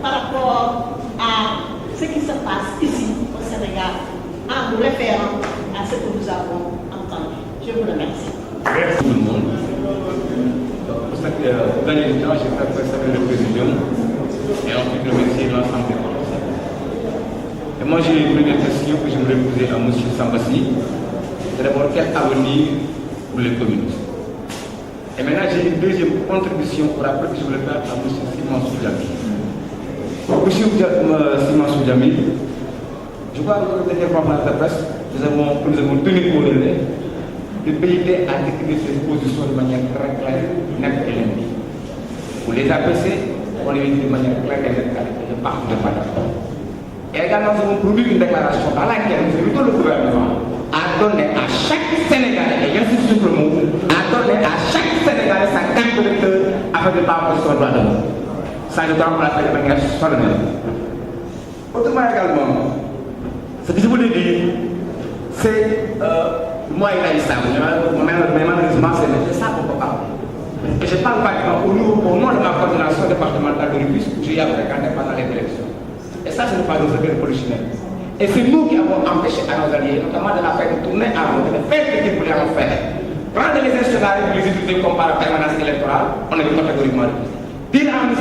par rapport à ce qui se passe ici au Sénégal en nous référant à ce que nous avons entendu? Je vous remercie. Merci tout le monde. Pour cette dernière du temps, j'ai fait saluer le président et ensuite remercier l'ensemble des conseils. Et moi, j'ai une première question que j'aimerais poser à M. Sambassi. C'est d'abord quel avenir pour les communes. Et maintenant, j'ai une deuxième contribution pour rappel que je voulais faire à M. Simon Soudjami. M. Simon Soudjami, je crois que la dernière conférence de presse, nous avons tenu au relais. Le PIT a décrit ses positions de manière très claire, nette et limpide. Pour les APC, on les dit de manière claire et nette, et je parle de pas d'accord. Et également, nous avons produit une déclaration dans laquelle nous invitons le gouvernement à donner à chaque Sénégalais, et j'insiste sur le mot, à donner à chaque Sénégalais sa carte d'électeur afin de ne pas avoir son droit de vote. Ça, je dois la faire de manière solennelle. Autrement également, ce que je voulais dire, c'est moi il a dit ça, mais malheureusement c'est ça qu'on peut parler. Et je parle pas au nom de ma coordination départementale de Rufisque, où j'ai fréquenté pendant les élections. Et ça, ce n'est pas nos affaires politiciennes. Et c'est nous qui avons empêché à nos alliés, notamment de la faire tourner à nous, de faire ce qu'ils voulaient en faire. Prendre les instruments et les utiliser comme par la permanence électorale, on est catégoriquement refusé. Dire à M.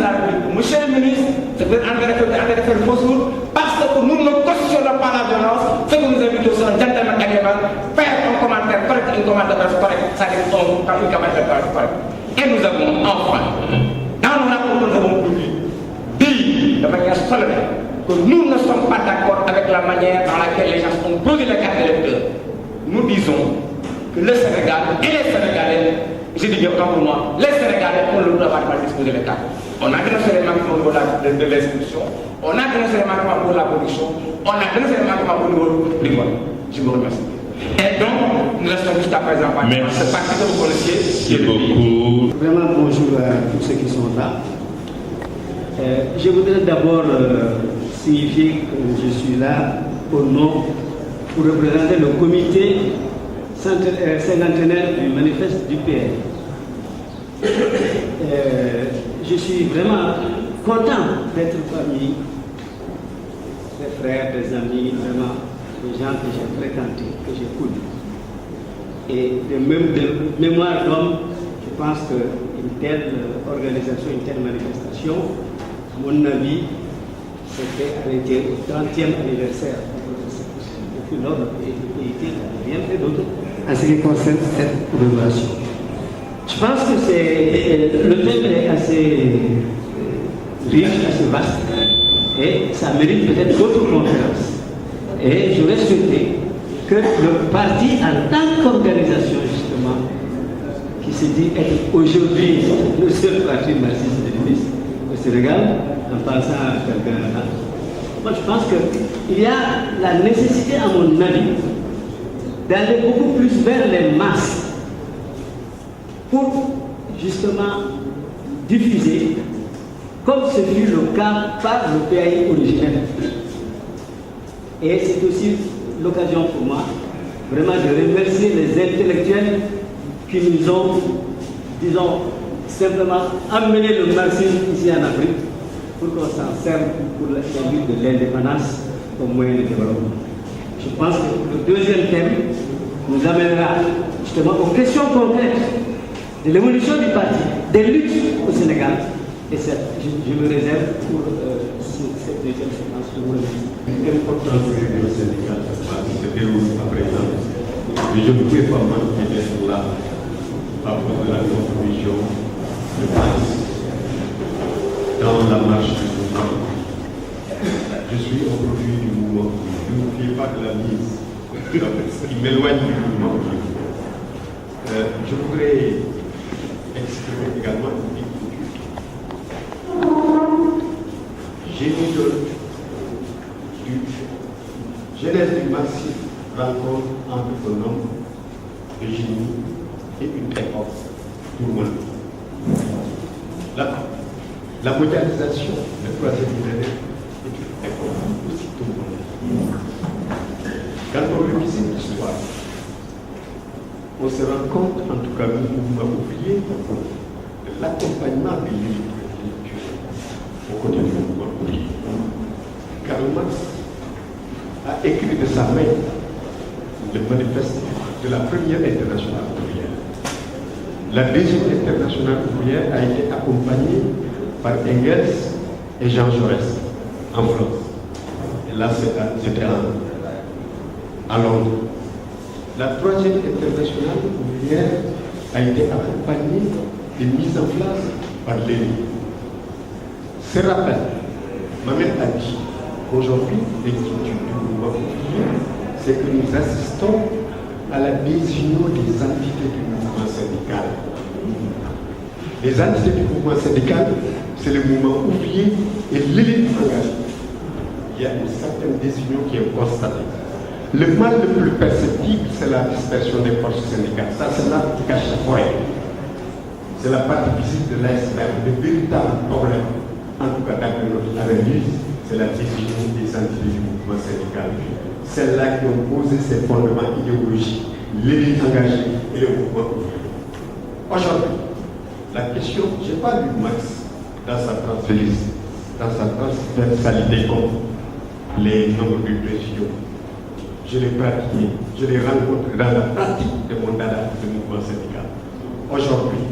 Monsieur le ministre, c'est peut-être en train de faire une fausse route, parce que nous ne cautionnons pas la violence, ce que nous invitons sur un gentleman agreement, faire un commentaire correct, un commentaire correct, ça dit un commentaire correct. Et nous avons enfin, dans nos rapports que nous avons produits, dit de manière solennelle que nous ne sommes pas d'accord avec la manière dans laquelle les gens ont posé les cartes d'électeurs. Nous disons que le Sénégal et les Sénégalais, je dis bien pour moi, les Sénégalais ont le droit de disposer des cartes. On a dénoncé les manquements au niveau de l'inscription, on a dénoncé les manquements pour la production, on a dénoncé les manquements au niveau du vote. Je vous remercie. Et donc, nous restons jusqu'à présent par ce parti que vous connaissiez. Merci beaucoup. Vraiment bonjour à tous ceux qui sont là. Je voudrais d'abord signifier que je suis là au nom pour représenter le comité cinquantenaire du manifeste du PR. Je suis vraiment content d'être parmi des frères, des amis, vraiment des gens que j'ai fréquentés, que j'ai connus. Et de mémoire d'homme, je pense qu'une telle organisation, une telle manifestation, à mon avis, c'était arrêté au 30e anniversaire. Depuis lors, le PIT n'a rien fait d'autre en ce qui concerne cette commémoration. Je pense que le thème est assez riche, assez vaste, et ça mérite peut-être d'autres conférences. Et j'aurais souhaité que le parti, en tant qu'organisation, justement, qui se dit être aujourd'hui le seul parti marxiste-léniniste au Sénégal, en pensant à quelqu'un là, moi je pense qu'il y a la nécessité, à mon avis, d'aller beaucoup plus vers les masses pour justement diffuser, comme ce fut le cas par le PAI originel. Et c'est aussi l'occasion pour moi vraiment de remercier les intellectuels qui nous ont, disons, simplement amené le marxisme ici en Afrique pour qu'on s'en serve pour la lutte de l'indépendance comme moyen de développement. Je pense que le deuxième thème nous amènera justement aux questions concrètes de l'évolution du parti, des luttes au Sénégal. Et je me réserve pour cette deuxième séquence. Je vous remercie. L'importance du Sénégal, c'est que à présent, mais je ne pouvais pas manquer d'être là à cause de la contribution de Mars dans la marche du mouvement. Je suis au profit du mouvement. N'oubliez pas de la mise. Il m'éloigne du mouvement. Je voudrais exprimer également une inquiétude. J'ai mis genèse du marxisme rencontre entre un homme de génie et une époque tourmentée. La mondialisation, le troisième millénaire, est une époque aussi tourmentée. Quand on revisite l'histoire, on se rend compte, en tout cas, le mouvement ouvrier, de l'accompagnement des livres intellectuels au côté du mouvement ouvrier. Karl Marx a écrit de sa main le manifeste de la première internationale ouvrière. La deuxième internationale ouvrière a été accompagnée par Engels et Jean Jaurès en France. Et là, c'était à Londres. La troisième internationale ouvrière a été accompagnée et mise en place par Lénine. Ce rappel m'amène à dire qu'aujourd'hui, l'inquiétude du mouvement ouvrier, c'est que nous assistons à la désunion des entités du mouvement syndical. Les entités du mouvement syndical, c'est le mouvement ouvrier et l'élite engagée. Il y a une certaine désunion qui est constatée. Le mal le plus perceptible, c'est la dispersion des forces syndicales. Ça, c'est là qui cache la forêt. C'est la partie visible de l'iceberg. Le véritable problème, en tout cas d'après notre analyse, c'est la désunion des entités du mouvement syndical. Celles-là qui ont posé ces fondements idéologiques, l'élite engagée et le mouvement ouvrier. Aujourd'hui, la question, je n'ai pas lu Marx dans sa transversalité comme les nombres de précisions. Je l'ai pratiqué, je l'ai rencontré dans la pratique de mon dada de mouvement syndical. Aujourd'hui,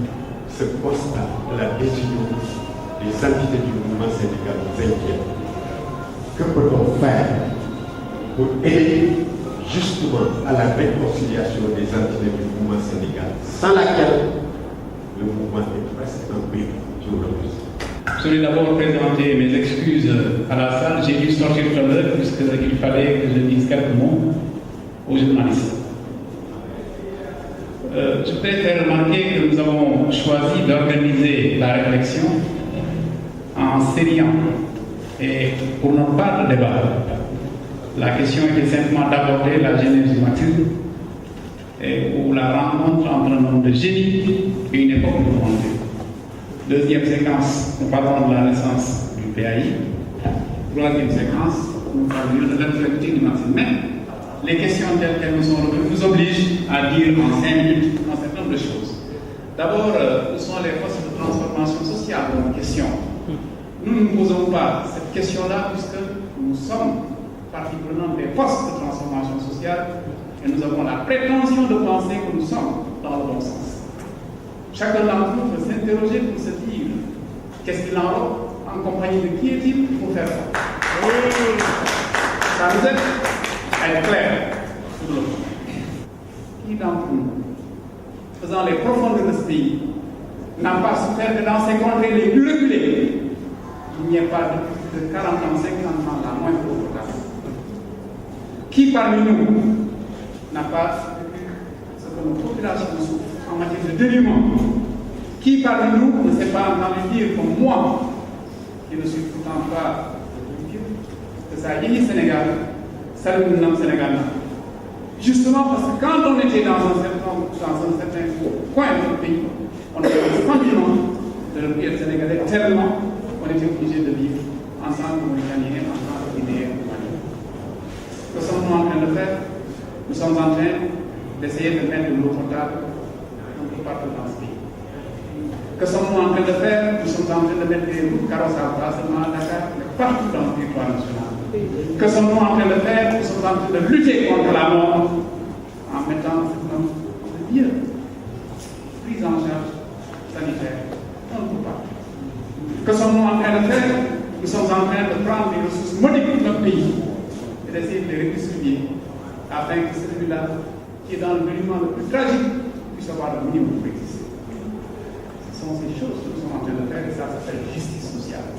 ce constat de la désunion des entités du mouvement syndical nous inquiète. Que peut-on faire pour aider justement à la réconciliation des entités du mouvement syndical, sans laquelle le mouvement est presque en péril? Je vous remercie. Je voulais d'abord présenter mes excuses à la salle. J'ai dû sortir tout à l'heure puisqu'il fallait que je dise quelques mots aux journalistes. Je voudrais faire remarquer que nous avons choisi d'organiser la réflexion en série et pour ne pas de débat. La question était simplement d'aborder la genèse du marxisme ou la rencontre entre un homme de génie et une époque mouvementée. Deuxième séquence, nous parlons de la naissance du PAI. Troisième séquence, nous parlons de l'intellectualité du marxisme. Mais les questions telles qu'elles nous sont revenues nous obligent à dire en 5 minutes un certain nombre de choses. D'abord, où sont les forces de transformation sociale en question? Nous ne posons pas cette question-là puisque nous sommes partie prenante des forces de transformation sociale et nous avons la prétention de penser que nous sommes dans le bon sens. Chacun d'entre nous peut s'interroger pour se dire qu'est-ce qu'il en compagnie de qui est-il pour faire ça. Ça nous aide à être clair sur le point. Qui d'entre nous, faisant les profondeurs de ce pays, n'a pas souffert que dans ces contrées les plus reculées, il n'y ait pas de 40 ans, 50 ans la moindre pauvreté? Qui parmi nous n'a pas vécu ce que nos populations souffrent en matière de dénuement? Qui parmi nous ne s'est pas entendu dire comme moi, qui ne suis pourtant pas de culture, que ça y est Sénégal, ça le nom Sénégal? Justement parce que quand on était dans un certain coin de notre pays, on avait le sentiment de le pays sénégalais tellement qu'on était obligé de vivre ensemble Mauritaniens, ensemble Guinéens. Que sommes-nous en train de faire? Nous sommes en train d'essayer de mettre de l'eau potable un peu partout dans ce pays. Que sommes-nous en train de faire? Nous sommes en train de mettre des routes carrossables, pas seulement à Dakar, mais partout dans le territoire national. Que sommes-nous en train de faire? Nous sommes en train de lutter contre la mort en mettant de mieux prise en charge sanitaire. On ne peut pas. Que sommes-nous en train de faire? Nous sommes en train de prendre les ressources modiques de notre pays et d'essayer de les redistribuer afin que celui-là, qui est dans le monument le plus tragique, puisse avoir le minimum pour exister. Ce sont ces choses que nous sommes en train de faire et ça s'appelle justice sociale.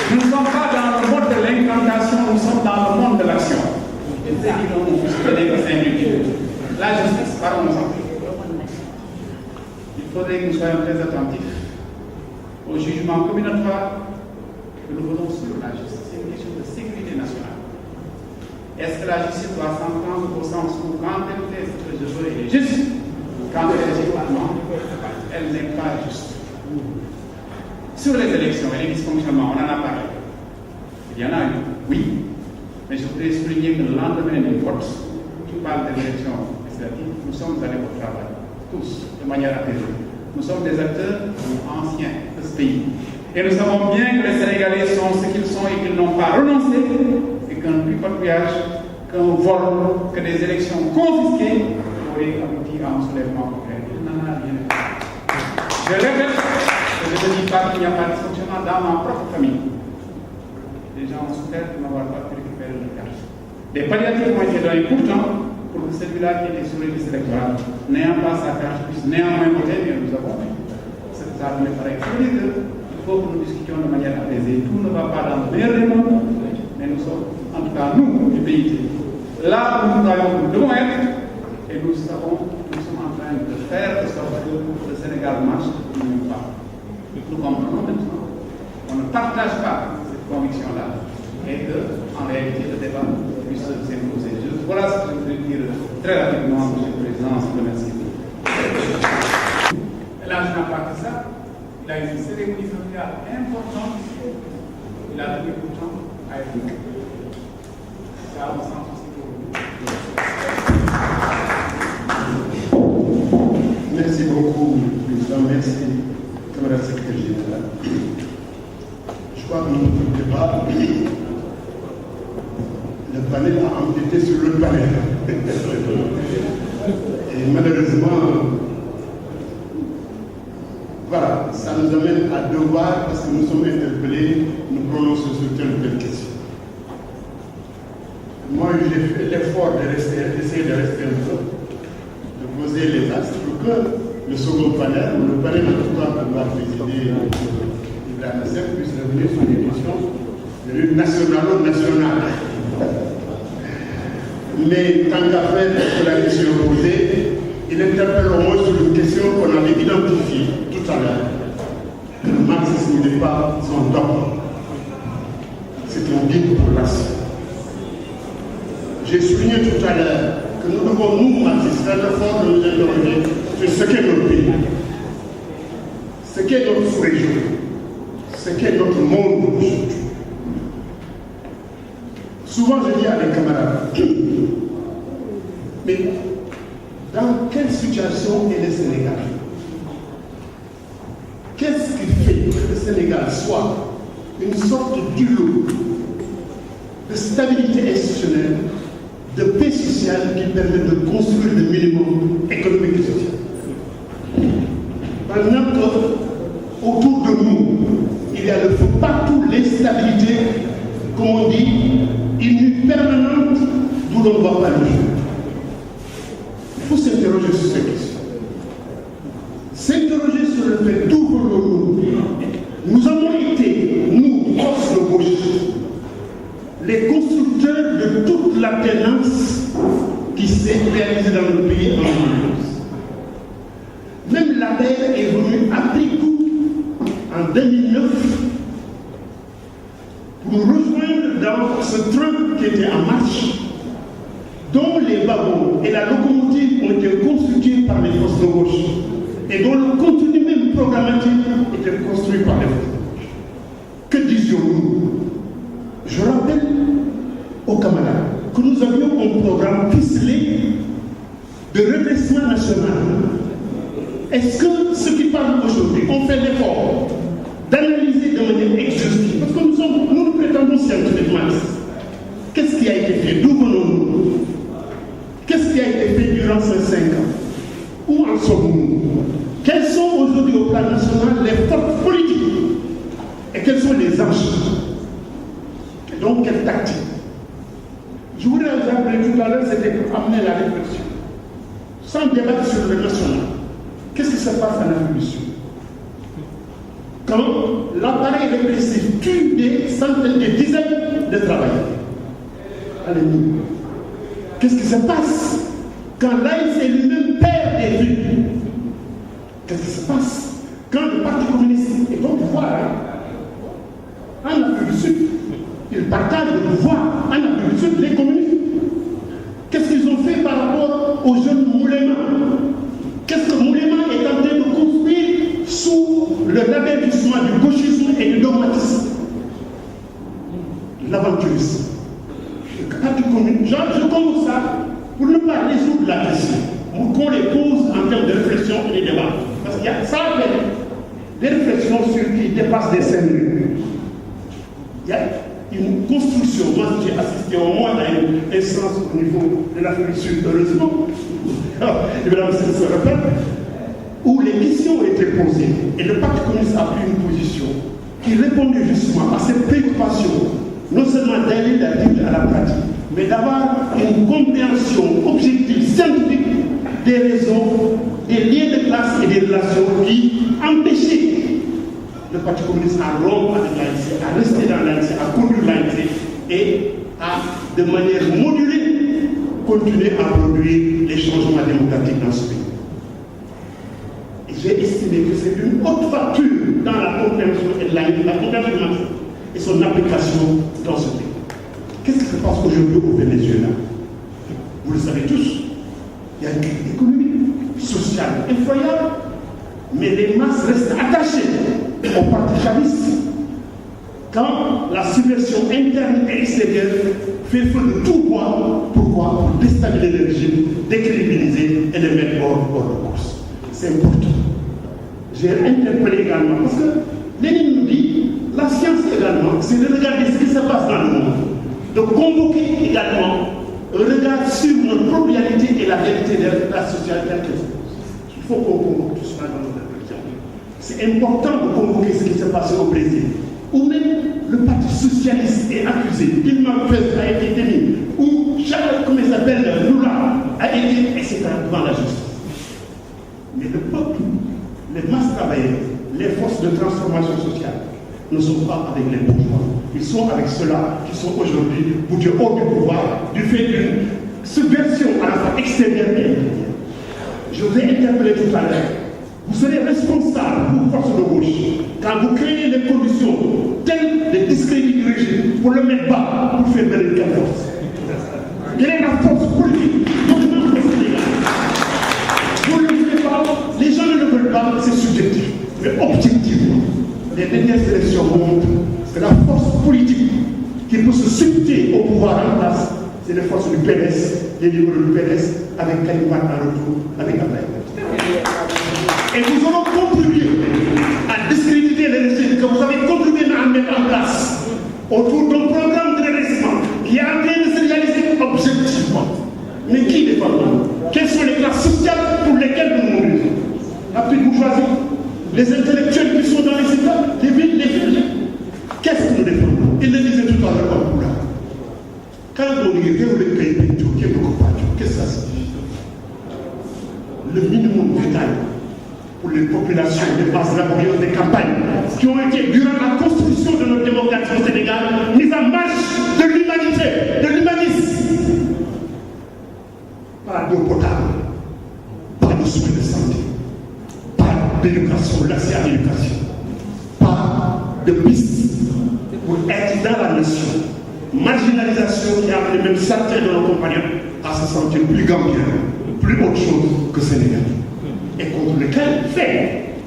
Nous ne sommes pas dans le monde de l'incantation, nous sommes dans le monde de l'action. La justice, parlons-en. Il faudrait que nous soyons très attentifs au jugement communautaire que nous faisons sur la justice. C'est une question de sécurité nationale. Est-ce que la justice doit s'entendre au sens où quand elle fait ce que je veux, elle est juste? Quand elle est non, elle n'est pas juste. Sur les élections et les dysfonctionnements, on en a parlé. Il y en a eu, oui. Mais je voudrais souligner que le lendemain du vote, qui parle des élections législatives, nous sommes allés au travail, tous, de manière apaisée. Nous sommes des acteurs anciens de ce pays. Et nous savons bien que les Sénégalais sont ce qu'ils sont et qu'ils n'ont pas renoncé, et qu'un tripatouillage, qu'un vol, que des élections confisquées auraient abouti à un soulèvement populaire. Il n'en a rien. Je répète, je ne dis pas qu'il n'y a pas de dysfonctionnement dans ma propre famille. Les gens ont souffert de n'avoir pas pu récupérer le carte. Des palliatifs ont été donnés pourtant pour que celui-là qui était sur les listes électorales, n'ayant pas sa carte, puisse néanmoins voter, mais nous avons cette arme pareille. Ça veut dire qu'il faut que nous discutions de manière apaisée. Tout ne va pas dans le meilleur des mondes, mais nous sommes, en tout cas nous, du pays, là où nous croyons que nous devons être, et nous savons, nous sommes en train de faire de sorte que le Sénégal marche, nous pas. Nous comprenons maintenant. On ne partage pas cette conviction-là, et qu'en réalité, le débat puisse s'imposer. Voilà ce que je voulais dire très rapidement, M. le Président, je vous remercie. Là, je n'ai pas que ça. Il a une cérémonie familiale importante. Il a donné pourtant à être. Ça a un sens aussi pour vous. Merci beaucoup, Président. Merci, camarade secrétaire général. Je crois que notre débat, le panel a empiété sur le panel. Et malheureusement, voilà, ça nous amène à devoir, parce que nous sommes interpellés, nous prononcer sur telle ou telle question. Moi, j'ai fait l'effort d'essayer de rester un peu, de poser les axes pour que le second panel, ou le panel en tout cas que va présider Ibrahima Seck, puisse revenir sur des questions de lutte nationale ou nationale. Mais tant qu'à faire sur la question posée, il interpelle au moins sur une question qu'on avait identifiée tout à l'heure. Le marxisme n'est pas son dogme. C'est un guide pour l'action. J'ai souligné tout à l'heure que nous devons, nous, marxistes, faire l'effort de nous interroger sur ce qu'est notre pays, ce qu'est notre sous-région, ce qu'est notre monde aujourd'hui. Souvent, je dis à mes camarades, mais dans quelle situation est le Sénégal? Qu'est-ce qui fait que le Sénégal soit une sorte d'îlot de stabilité institutionnelle, de paix sociale qui permet de construire le minimum économique et social? Pendant qu'autour de nous, il y a le feu partout, l'instabilité, comme on dit, une permanente d'où l'on ne voit pas le jour. Il faut s'interroger sur cette question. S'interroger sur le fait d'où venons-nous. Nous avons été, nous, forces de gauche, les constructeurs de toute l'alternance qui s'est réalisée dans le pays en 2012. Même la paix est venue après coup en 2009 pour rejoindre dans ce train qui était en marche, dont les wagons et la locomotive ont été construits par les forces de gauche et dont le contenu même programmatique était construit par les forces de gauche. Que disions-nous? Je rappelle aux camarades que nous avions un programme ficelé de redressement national. Est-ce que ceux qui parlent aujourd'hui ont fait l'effort d'analyser de manière exhaustive? Parce que nous prétendons scientifiquement. Qu'est-ce qui a été fait? D'où venons-nous? Qu'est-ce qui a été fait durant ces 5 ans? Où en sommes-nous? Quelles sont aujourd'hui au plan national les forces politiques? Et quels sont les enjeux? Et donc, quelle tactique? Je voudrais rappeler tout à l'heure, c'était pour amener la réflexion, sans débattre sur le national. Qu'est-ce qui se passe en Afrique du Sud? Quand l'appareil répressif tue des centaines, des dizaines de travailleurs. Allez, qu'est-ce qui se passe quand l'ANC lui-même perd des vies? Qu'est-ce qui se passe quand le Parti communiste est au pouvoir en Afrique du Sud? Ils partagent le pouvoir en Afrique du Sud, les communistes. Qu'est-ce qu'ils ont fait par rapport aux jeunes Moulema? Qu'est-ce que Moulema est en train de construire sous le label justement du gauchisme et du dogmatisme? L'aventurisme. Je commence ça pour ne pas résoudre la question, pour qu'on les pose en termes de réflexion et de débat. Parce qu'il y a ça, des réflexions sur qui dépassent des 5 minutes. Il y a une construction. Moi, j'ai assisté au moins à une instance au niveau de l'Afrique du Sud, heureusement. Évidemment, ça se répète, où les questions ont été posées et le Parti communiste a pris une position qui répondait justement à cette préoccupation, non seulement d'aller à la pratique, mais d'avoir une compréhension objective, scientifique des raisons, des liens de classe et des relations qui empêchaient le Parti communiste à rompre avec l'ANC, à rester dans l'ANC, à conduire l'ANC et à, de manière modulée, continuer à produire les changements démocratiques dans ce pays. Et j'ai estimé que c'est une haute facture dans la compréhension et la compréhension et son application dans ce pays. Qu'est-ce qui se passe aujourd'hui au Venezuela? Vous le savez tous, il y a une crise économique, sociale incroyable, mais les masses restent attachées au parti chaviste. Quand la subversion interne et extérieure fait feu de tout bois, pourquoi? Pour déstabiliser le régime, décrédibiliser et le mettre hors de course. C'est important. J'ai interpellé également, parce que Lénine nous dit, la science également, c'est de regarder ce qui se passe dans le monde, de convoquer également un regard sur notre propre réalité et la réalité de la société telle qu'elle se. Il faut qu'on convoque tout cela dans notre réflexion. C'est important de convoquer ce qui s'est passé au Brésil, où même le Parti socialiste est accusé, Dilma Rousseff a été démis, où Charles, comment il s'appelle, Lula a été, etc., devant la justice. Mais le peuple, les masses travailleuses, les forces de transformation sociale ne sont pas avec les bourgeois. Ils sont avec ceux-là qui sont aujourd'hui bougés hors du pouvoir du fait d'une subversion à la fois extérieure et intérieure. Je vous ai interpellé tout à l'heure. Vous serez responsable, vous, force de gauche, quand vous créez les conditions telles de discrédit du régime pour le mettre bas, pour faire venir quelle force? Quelle est la force politique? Vous ne le voulez pas, les gens ne le veulent pas, c'est subjectif. Mais objectivement, les dernières élections montrent que la force politique qui peut se substituer au pouvoir en place, c'est les forces du PDS, les libéraux du PDS, avec Karim Wade en retour, avec Ablaye. Et nous allons contribuer à discréditer les régimes que vous avez contribué à mettre en place autour d'un programme de redressement qui est en train de se réaliser objectivement. Mais qui défend? Quelles sont les classes sociales pour lesquelles nous nous mobilisons? La petite bourgeoisie, les intellectuels qui sont dans les États, les villes, les villes. Qu'est-ce que nous défendons? Il le disait tout à l'heure comme Poula. Quand on dit que le pays est tout, qu'est-ce que ça signifie? Le minimum vital pour les populations des bases laborieuses des campagnes qui ont été, durant la construction de notre démocratie au Sénégal, mises en marche de l'humanité, de l'humanisme. Pas d'eau potable, pas de soins de santé, pas d'éducation, l'accès à l'éducation, pas de piste pour être dans la nation. Marginalisation qui a amené même certains de nos compagnons à se sentir plus gambiens, plus autre chose que Sénégal. Et contre lesquels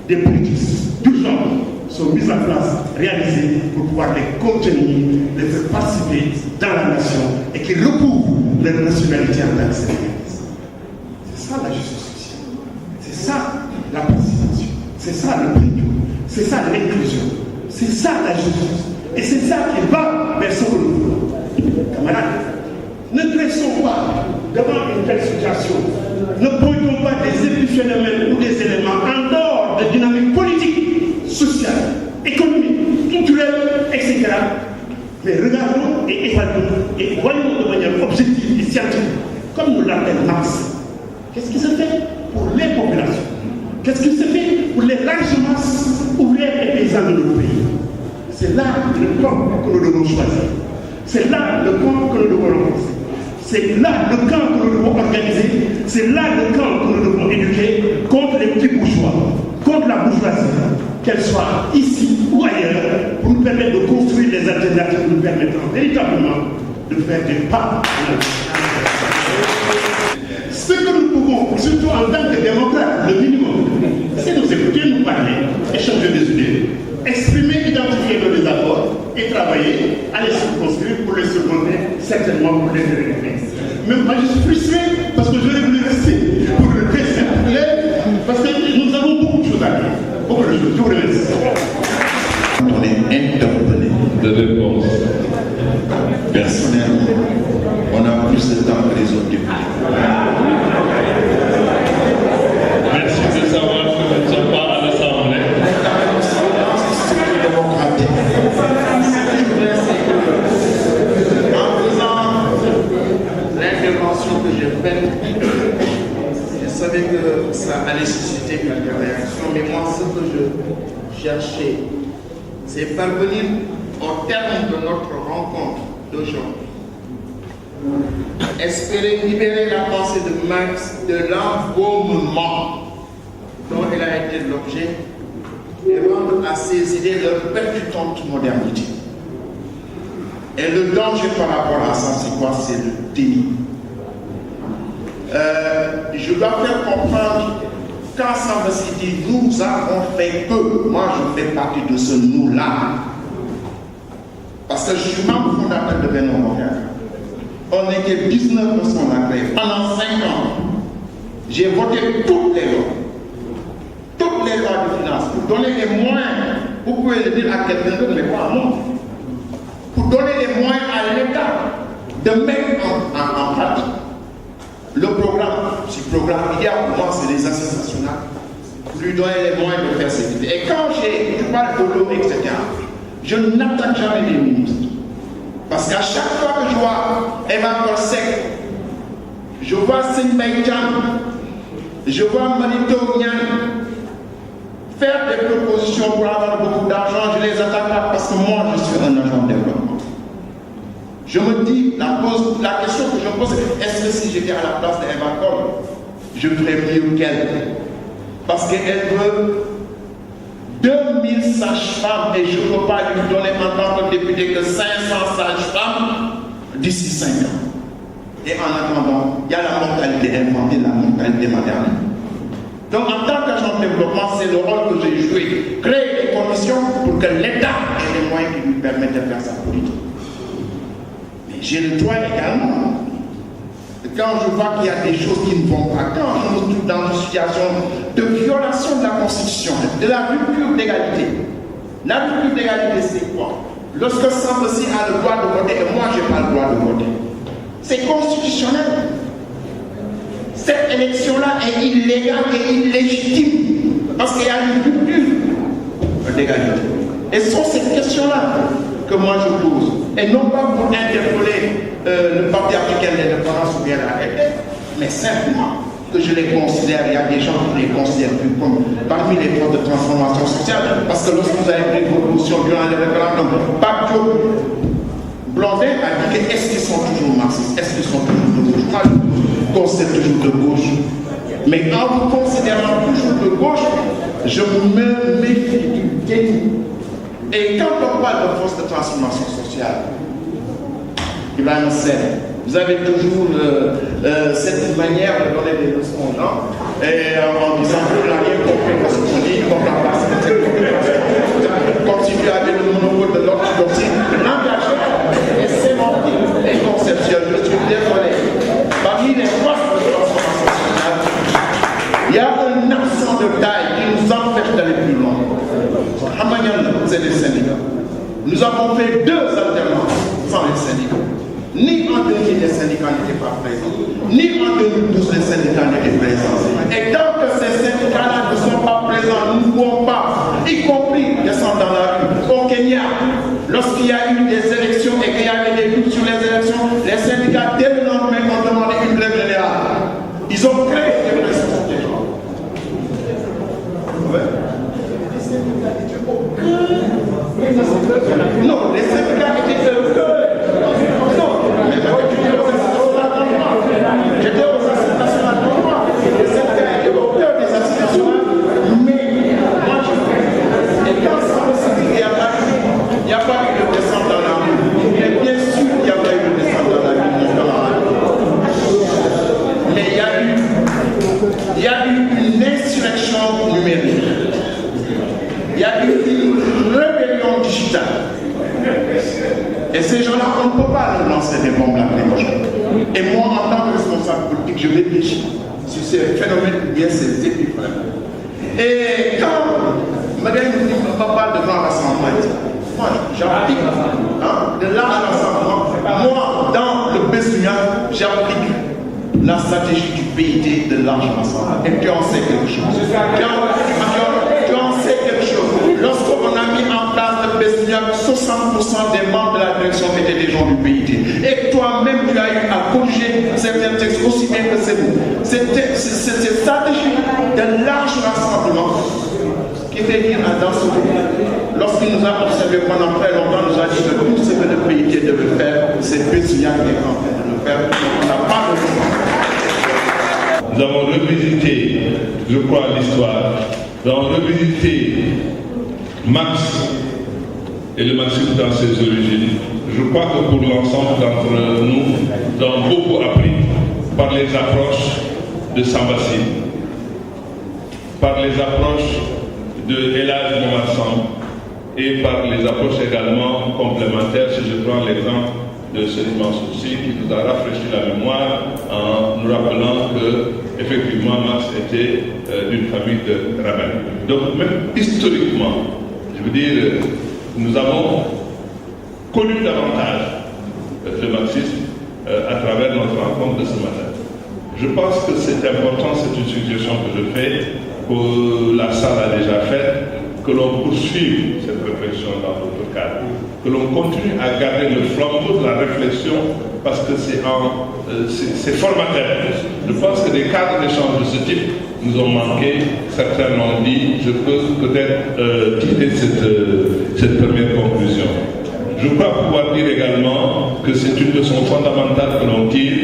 des politiques d'urgence sont mises en place, réalisées pour pouvoir les contenir, les faire participer dans la nation et qui recouvrent leur nationalité en tant que sénégalaise. C'est ça la justice sociale. C'est ça la participation. C'est ça le prénom. C'est ça l'inclusion. C'est ça la justice. Et c'est ça qui va vers ce que nous voulons. Camarades, ne dressons pas devant une telle situation. Ne pointons pas des épiphénomènes ou des éléments en dehors de dynamique politique, sociale, économique, culturelle, etc. Mais regardons et évaluons et voyons de manière objective et scientifique, comme nous l'appelle Marx. Qu'est-ce qui se fait pour les populations? Qu'est-ce qu'il se fait pour les larges masses ouvrières et paysannes de notre pays? C'est là le camp que nous devons choisir. C'est là le camp que nous devons renforcer. C'est là le camp que nous devons organiser. C'est là le camp que nous devons éduquer contre les petits bourgeois, contre la bourgeoisie, qu'elle soit ici ou ailleurs, pour nous permettre de construire des alternatives nous permettant véritablement de faire des pas. Ce que nous pouvons, surtout en tant que démocrates, le minimum, c'est nous écouter, nous parler, échanger des idées, exprimer, identifier nos désaccords et travailler à les circonscrire pour les surmonter, certainement pour les réunir. Même moi, je suis frustré parce que j'aurais voulu rester pour le faire, parce que nous avons beaucoup de choses à dire. Beaucoup de choses. Je vous remercie. On est interpellé. De réponse. Personnellement, on a plus de temps que les autres députés. Merci de savoir que nous ne sommes pas à l'Assemblée. En faisant l'intervention que j'ai faite, je savais que ça allait susciter quelques réactions, mais moi, ce que je cherchais, c'est parvenir au terme de notre rencontre d'aujourd'hui. Espérer libérer la pensée de Marx de l'embaumement dont elle a été l'objet et rendre à ces idées leur percutante modernité. Et le danger par rapport à ça, c'est quoi? C'est le déni. Je dois faire comprendre quand Sambassi dit nous avons fait que, moi je fais partie de ce nous-là. Parce que je suis membre fondateur de Benno Montréal. On était 19 lorsqu'on a créé. Pendant 5 ans, j'ai voté toutes les lois. Toutes les lois de finances. Pour donner les moyens, vous pouvez le dire à quelqu'un d'autre, mais pas à moi. Pour donner les moyens à l'État de mettre en pratique le programme. Ce programme, il y a pour moi, c'est les assises nationales. Pour lui donner les moyens de faire ses idées. Et quand je parle de l'eau, etc., je n'attaque jamais les ministres. Parce qu'à chaque fois que je vois Eva Korsek, je vois Singmei Chan, je vois Manito Nyan faire des propositions pour avoir beaucoup d'argent, je les attaque pas parce que moi je suis un agent de développement. Je me dis, la question que je me pose, est-ce que si j'étais à la place d'Eva Korsek, je ferais mieux qu'elle? Parce qu'elle veut 2000 sages-femmes et je ne peux pas lui donner en tant que député que 500 sages-femmes d'ici 5 ans. Et en attendant, il y a la mortalité infantile, la mortalité maternelle. Donc en tant qu'agent de développement, c'est le rôle que j'ai joué. Créer les conditions pour que l'État ait les moyens qui lui permettent de faire sa politique. Mais j'ai le droit également. Quand je vois qu'il y a des choses qui ne vont pas, quand je me trouve dans une situation de violation de la Constitution, de la rupture d'égalité. La rupture d'égalité, c'est quoi? Lorsque Sambassi a le droit de voter et moi, je n'ai pas le droit de voter. C'est constitutionnel. Cette élection-là est illégale et illégitime parce qu'il y a une rupture d'égalité. Et ce sont ces questions-là que moi je pose. Et non pas pour interpeller le parti africain d'indépendance ou bien la RD, mais simplement que je les considère, il y a des gens qui les considèrent plus comme parmi les forces de transformation sociale, parce que lorsque vous avez pris une proposition durant les référendums, Pape Blondin a dit que est-ce qu'ils sont toujours marxistes, est-ce qu'ils sont toujours de gauche? Moi, je considère toujours de gauche. Mais en vous considérant toujours de gauche, je me méfie du déni. Et quand on parle de force de transformation sociale, Ibrahim Sen, vous avez toujours cette manière de donner des leçons aux gens, et en disant que vous n'avez rien compris parce qu'on dit, il ne comprend pas cette comme si tu avais le monopole de l'orthodoxie. L'engagement est sémantique et conceptuel. Je suis désolé. Parmi les forces de transformation sociale, il y a un accent de taille qui nous empêche d'aller plus loin. C'est les syndicats. Nous avons fait 2 alternances sans les syndicats. Ni en 2000 les syndicats n'étaient pas présents, ni en 2012 les syndicats n'étaient présents. Et tant que ces syndicats-là ne sont pas présents, nous ne pouvons pas, y compris descendre dans la rue. Au Kenya, lorsqu'il y a eu des élections et qu'il y avait des doutes sur les élections, les syndicats, dès le lendemain, ont demandé une grève générale. Ils ont créé des pressions. Non, les syndicats étaient au cœur. Non, mais j'étais aux assises nationales pour moi. J'étais aux assises nationales pour moi. Les syndicats étaient au cœur des assises nationales. Mais moi, et quand ça me dit qu'il n'y a pas eu de descente dans la rue, mais bien sûr qu'il n'y a pas eu de descente dans la rue. Mais il y a eu une insurrection numérique. Il y a eu une rébellion digitale. Et ces gens-là, on ne peut pas leur lancer des bombes lacrymogènes. Et moi, en tant que responsable politique, je réfléchis sur ces phénomènes ou bien ces épiphénomènes. Et quand Madame me parle de grand rassemblement, moi, j'applique de large rassemblement. Moi, dans le Bessunia, j'applique la stratégie du PIT de large rassemblement. Et tu en sais quelque chose. Tu en sais quelque chose. Lorsqu'on a mis en place le Bessunia, 60% des membres de la direction étaient des gens du PIT. Et toi-même, tu as eu à corriger certains textes aussi bien que c'est vous. Cette stratégie de large rassemblement qui fait dire à dans ce groupe, lorsqu'il nous a observé pendant très longtemps, nous a dit que tout ce que le PIT devait faire, c'est Bessunia qui est en train de le faire. On n'a pas de temps. Nous avons revisité, je crois, l'histoire. Nous avons revisité Marx et le marxisme dans ses origines. Je crois que pour l'ensemble d'entre nous, nous avons beaucoup appris par les approches de Sambassi, par les approches de Elad Momassan et par les approches également complémentaires, si je prends l'exemple de Céline Mansourci qui nous a rafraîchi la mémoire en nous rappelant que effectivement Marx était d'une famille de rabbins. Donc même historiquement, je veux dire, nous avons connu davantage le marxisme à travers notre rencontre de ce matin. Je pense que c'est important, c'est une suggestion que je fais, que la salle a déjà faite, que l'on poursuive cette réflexion dans notre cadre, que l'on continue à garder le flambeau de la réflexion parce que c'est formateur. Je pense que des cadres d'échange de ce type nous ont manqué, certains l'ont dit, je peux peut-être quitter cette première conclusion. Je crois pouvoir dire également que c'est une leçon fondamentale que l'on tire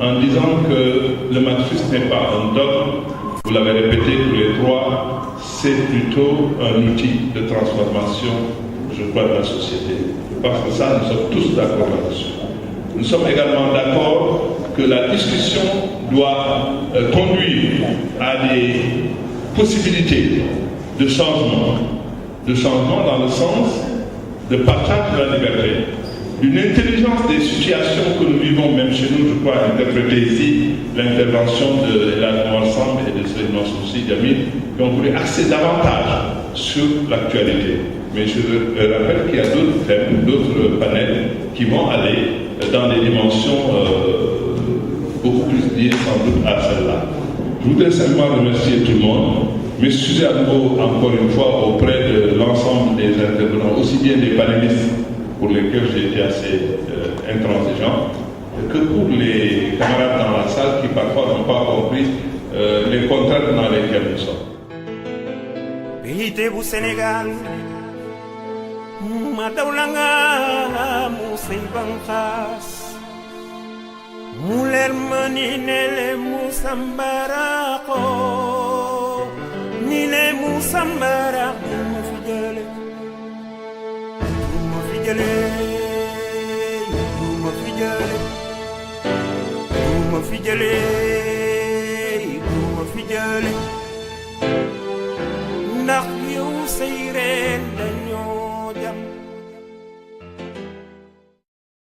en disant que le marxisme n'est pas un dogme, vous l'avez répété tous les trois, c'est plutôt un outil de transformation, je crois, de la société. Parce que ça, nous sommes tous d'accord là-dessus. Nous sommes également d'accord que la discussion doit conduire à des possibilités de changement dans le sens de partage de la liberté, d'une intelligence des situations que nous vivons, même chez nous, je crois, interpréter ici l'intervention de Elad Momassan et de Céline Mansourci Djamil, qui ont voulu axer davantage sur l'actualité. Mais je rappelle qu'il y a d'autres thèmes, d'autres panels qui vont aller dans des dimensions beaucoup plus liées sans doute à celle-là. Je voudrais simplement remercier tout le monde, m'excuser à nouveau encore une fois auprès de l'ensemble des intervenants, aussi bien des panélistes pour lesquels j'ai été assez intransigeant, que pour les camarades dans la salle qui parfois n'ont pas compris les contraintes dans lesquelles nous sommes. PIT bu Sénégal ma dawlanga mu say banxaas mu leer ma ni ne le mu sambarako ni ne mu sambarako ma fi jële ma fi jële ma fi jële ma fi jële ma fi jële